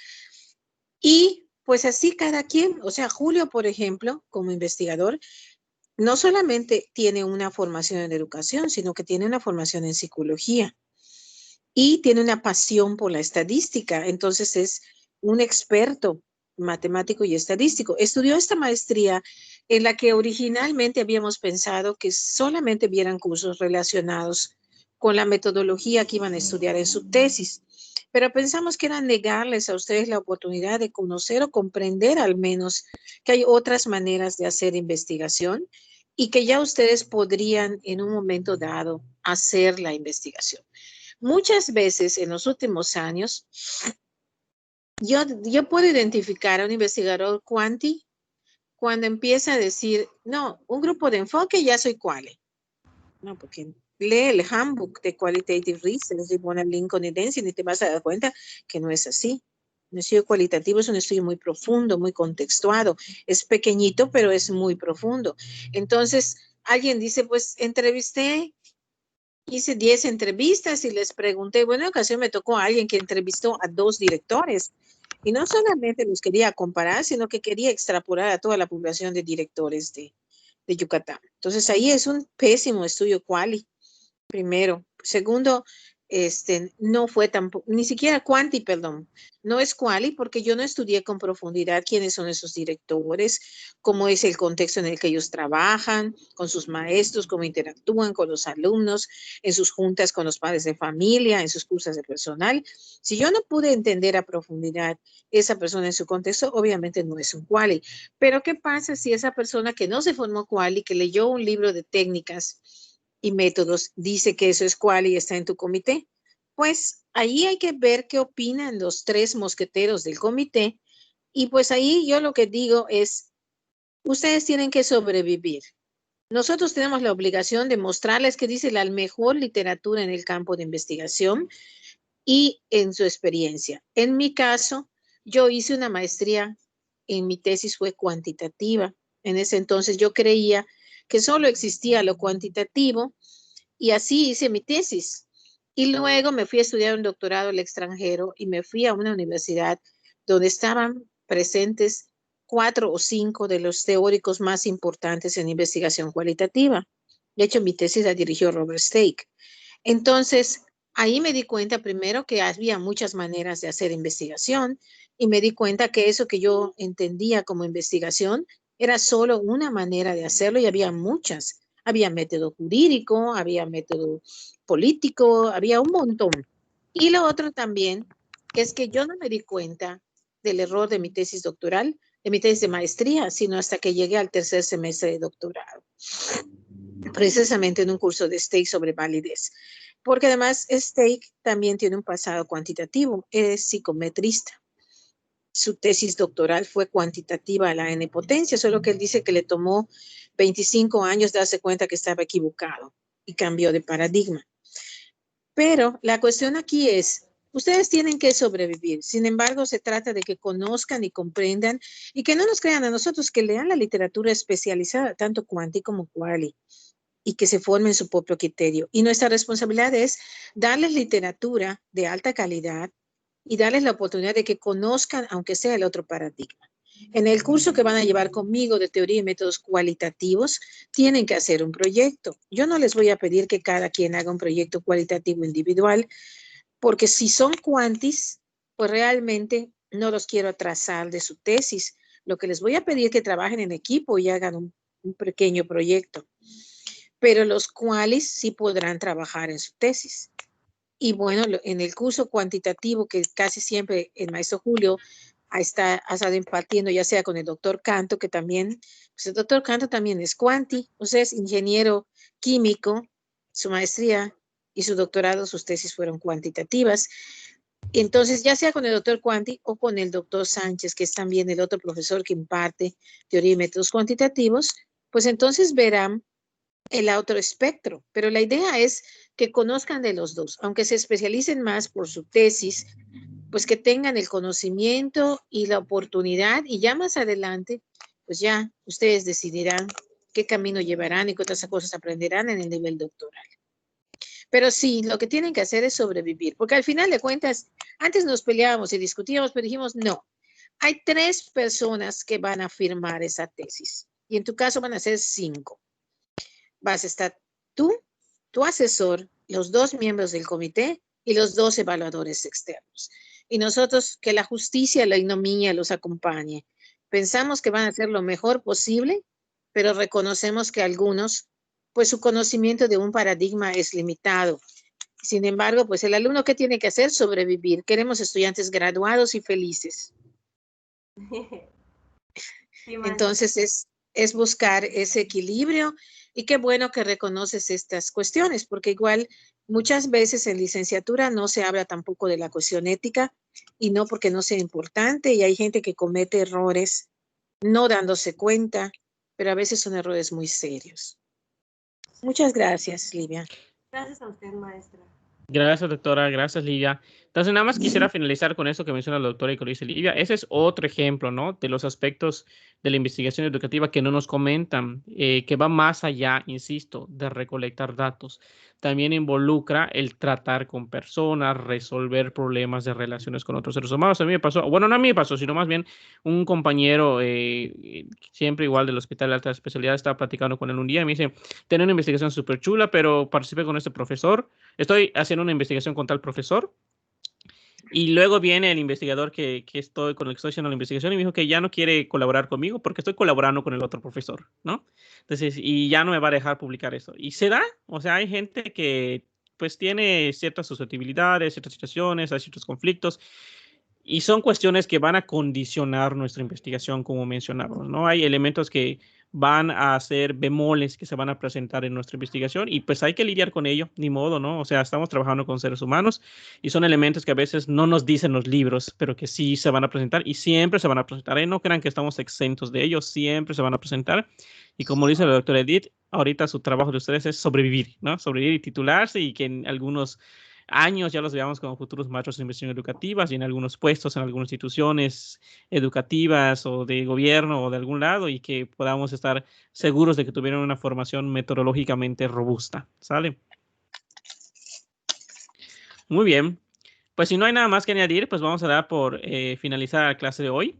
Speaker 1: Y pues así cada quien, o sea, Julio, por ejemplo, como investigador, no solamente tiene una formación en educación, sino que tiene una formación en psicología y tiene una pasión por la estadística. Entonces es un experto matemático y estadístico. Estudió esta maestría en la que originalmente habíamos pensado que solamente vieran cursos relacionados con la metodología que iban a estudiar en su tesis. Pero pensamos que era negarles a ustedes la oportunidad de conocer o comprender al menos que hay otras maneras de hacer investigación y que ya ustedes podrían en un momento dado hacer la investigación. Muchas veces en los últimos años, yo puedo identificar a un investigador cuanti cuando empieza a decir, no, un grupo de enfoque ya soy quali. No, porque lee el handbook de Qualitative Research y pone Lincoln y Density y te vas a dar cuenta que no es así. Un estudio cualitativo es un estudio muy profundo, muy contextuado. Es pequeñito, pero es muy profundo. Entonces, alguien dice, pues entrevisté, hice 10 entrevistas y les pregunté, bueno, en ocasión me tocó a alguien que entrevistó a 2 directores y no solamente los quería comparar, sino que quería extrapolar a toda la población de directores de Yucatán. Entonces ahí es un pésimo estudio quali, primero. Segundo, no fue tampoco, ni siquiera quanti, perdón, no es quali porque yo no estudié con profundidad quiénes son esos directores, cómo es el contexto en el que ellos trabajan, con sus maestros, cómo interactúan con los alumnos, en sus juntas con los padres de familia, en sus cursos de personal. Si yo no pude entender a profundidad esa persona en su contexto, obviamente no es un quali. Pero ¿qué pasa si esa persona que no se formó quali, que leyó un libro de técnicas y métodos, dice que eso es quali y está en tu comité? Pues ahí hay que ver qué opinan los 3 mosqueteros del comité, y pues ahí yo lo que digo es, Ustedes tienen que sobrevivir. Nosotros tenemos la obligación de mostrarles que dice la mejor literatura en el campo de investigación y en su experiencia. En mi caso, yo hice una maestría, en mi tesis fue cuantitativa. En ese entonces yo creía que solo existía lo cuantitativo y así hice mi tesis. Y luego me fui a estudiar un doctorado al extranjero y me fui a una universidad donde estaban presentes 4 o 5 de los teóricos más importantes en investigación cualitativa. De hecho, mi tesis la dirigió Robert Stake. Entonces, ahí me di cuenta primero que había muchas maneras de hacer investigación y me di cuenta que eso que yo entendía como investigación era solo una manera de hacerlo y había muchas. Había método jurídico, había método político, había un montón. Y lo otro también es que yo no me di cuenta del error de mi tesis doctoral, de mi tesis de maestría, sino hasta que llegué al tercer semestre de doctorado, precisamente en un curso de Stake sobre validez. Porque además Stake también tiene un pasado cuantitativo, es psicometrista. Su tesis doctoral fue cuantitativa a la n potencia, solo que él dice que le tomó 25 años darse cuenta que estaba equivocado y cambió de paradigma. Pero la cuestión aquí es, ustedes tienen que sobrevivir. Sin embargo, se trata de que conozcan y comprendan y que no nos crean a nosotros, que lean la literatura especializada, tanto cuanti como quali, y que se formen su propio criterio. Y nuestra responsabilidad es darles literatura de alta calidad y darles la oportunidad de que conozcan, aunque sea el otro paradigma. En el curso que van a llevar conmigo de teoría y métodos cualitativos, tienen que hacer un proyecto. Yo no les voy a pedir que cada quien haga un proyecto cualitativo individual, porque si son cuantis, pues realmente no los quiero atrasar de su tesis. Lo que les voy a pedir es que trabajen en equipo y hagan un pequeño proyecto. Pero los cuales sí podrán trabajar en su tesis. Y bueno, en el curso cuantitativo que casi siempre el maestro Julio ha estado impartiendo, ya sea con el doctor Canto, que también, pues el doctor Canto también es cuanti, o sea, es ingeniero químico, su maestría y su doctorado, sus tesis fueron cuantitativas. Entonces, ya sea con el doctor Cuanti o con el doctor Sánchez, que es también el otro profesor que imparte teoría y métodos cuantitativos, pues entonces verán el otro espectro, pero la idea es que conozcan de los dos, aunque se especialicen más por su tesis, pues que tengan el conocimiento y la oportunidad y ya más adelante, pues ya ustedes decidirán qué camino llevarán y qué otras cosas aprenderán en el nivel doctoral. Pero sí, lo que tienen que hacer es sobrevivir, porque al final de cuentas, antes nos peleábamos y discutíamos, pero dijimos, no, hay 3 personas que van a firmar esa tesis y en tu caso van a ser 5. Vas a estar tú, tu asesor, los 2 miembros del comité y los 2 evaluadores externos. Y nosotros, que la justicia, la ignominia los acompañe. Pensamos que van a hacer lo mejor posible, pero reconocemos que algunos, pues su conocimiento de un paradigma es limitado. Sin embargo, pues el alumno, ¿qué tiene que hacer? Sobrevivir. Queremos estudiantes graduados y felices.
Speaker 6: Sí,
Speaker 1: Entonces es buscar ese equilibrio y qué bueno que reconoces estas cuestiones, porque igual muchas veces en licenciatura no se habla tampoco de la cuestión ética y no porque no sea importante y hay gente que comete errores no dándose cuenta, pero a veces son errores muy serios. Muchas gracias, Livia.
Speaker 6: Gracias a usted, maestra.
Speaker 2: Gracias, doctora. Gracias, Livia. Entonces, nada más quisiera finalizar con eso que menciona la doctora y que lo dice Livia. Ese es otro ejemplo, ¿no? De los aspectos de la investigación educativa que no nos comentan, que va más allá, insisto, de recolectar datos. También involucra el tratar con personas, resolver problemas de relaciones con otros seres humanos. A mí me pasó, bueno, no a mí me pasó, sino más bien un compañero, siempre igual del Hospital de Alta Especialidad, estaba platicando con él un día y me dice, tenía una investigación súper chula, pero participé con este profesor. Estoy haciendo una investigación con tal profesor y luego viene el investigador con el que estoy haciendo la investigación y me dijo que ya no quiere colaborar conmigo porque estoy colaborando con el otro profesor, ¿no? Entonces, y ya no me va a dejar publicar eso. Y se da, o sea, hay gente que pues tiene ciertas susceptibilidades, ciertas situaciones, hay ciertos conflictos y son cuestiones que van a condicionar nuestra investigación, como mencionamos, ¿no? Hay elementos que van a ser bemoles que se van a presentar en nuestra investigación y pues hay que lidiar con ello, ni modo, ¿no? O sea, estamos trabajando con seres humanos y son elementos que a veces no nos dicen los libros, pero que sí se van a presentar y siempre se van a presentar. No crean que estamos exentos de ellos, siempre se van a presentar. Y como dice la doctora Edith, ahorita su trabajo de ustedes es sobrevivir, ¿no? Sobrevivir y titularse y que en algunos años ya los veamos como futuros maestros de investigación educativas y en algunos puestos, en algunas instituciones educativas o de gobierno o de algún lado y que podamos estar seguros de que tuvieron una formación metodológicamente robusta. ¿Sale? Muy bien. Pues si no hay nada más que añadir, pues vamos a dar por finalizar la clase de hoy.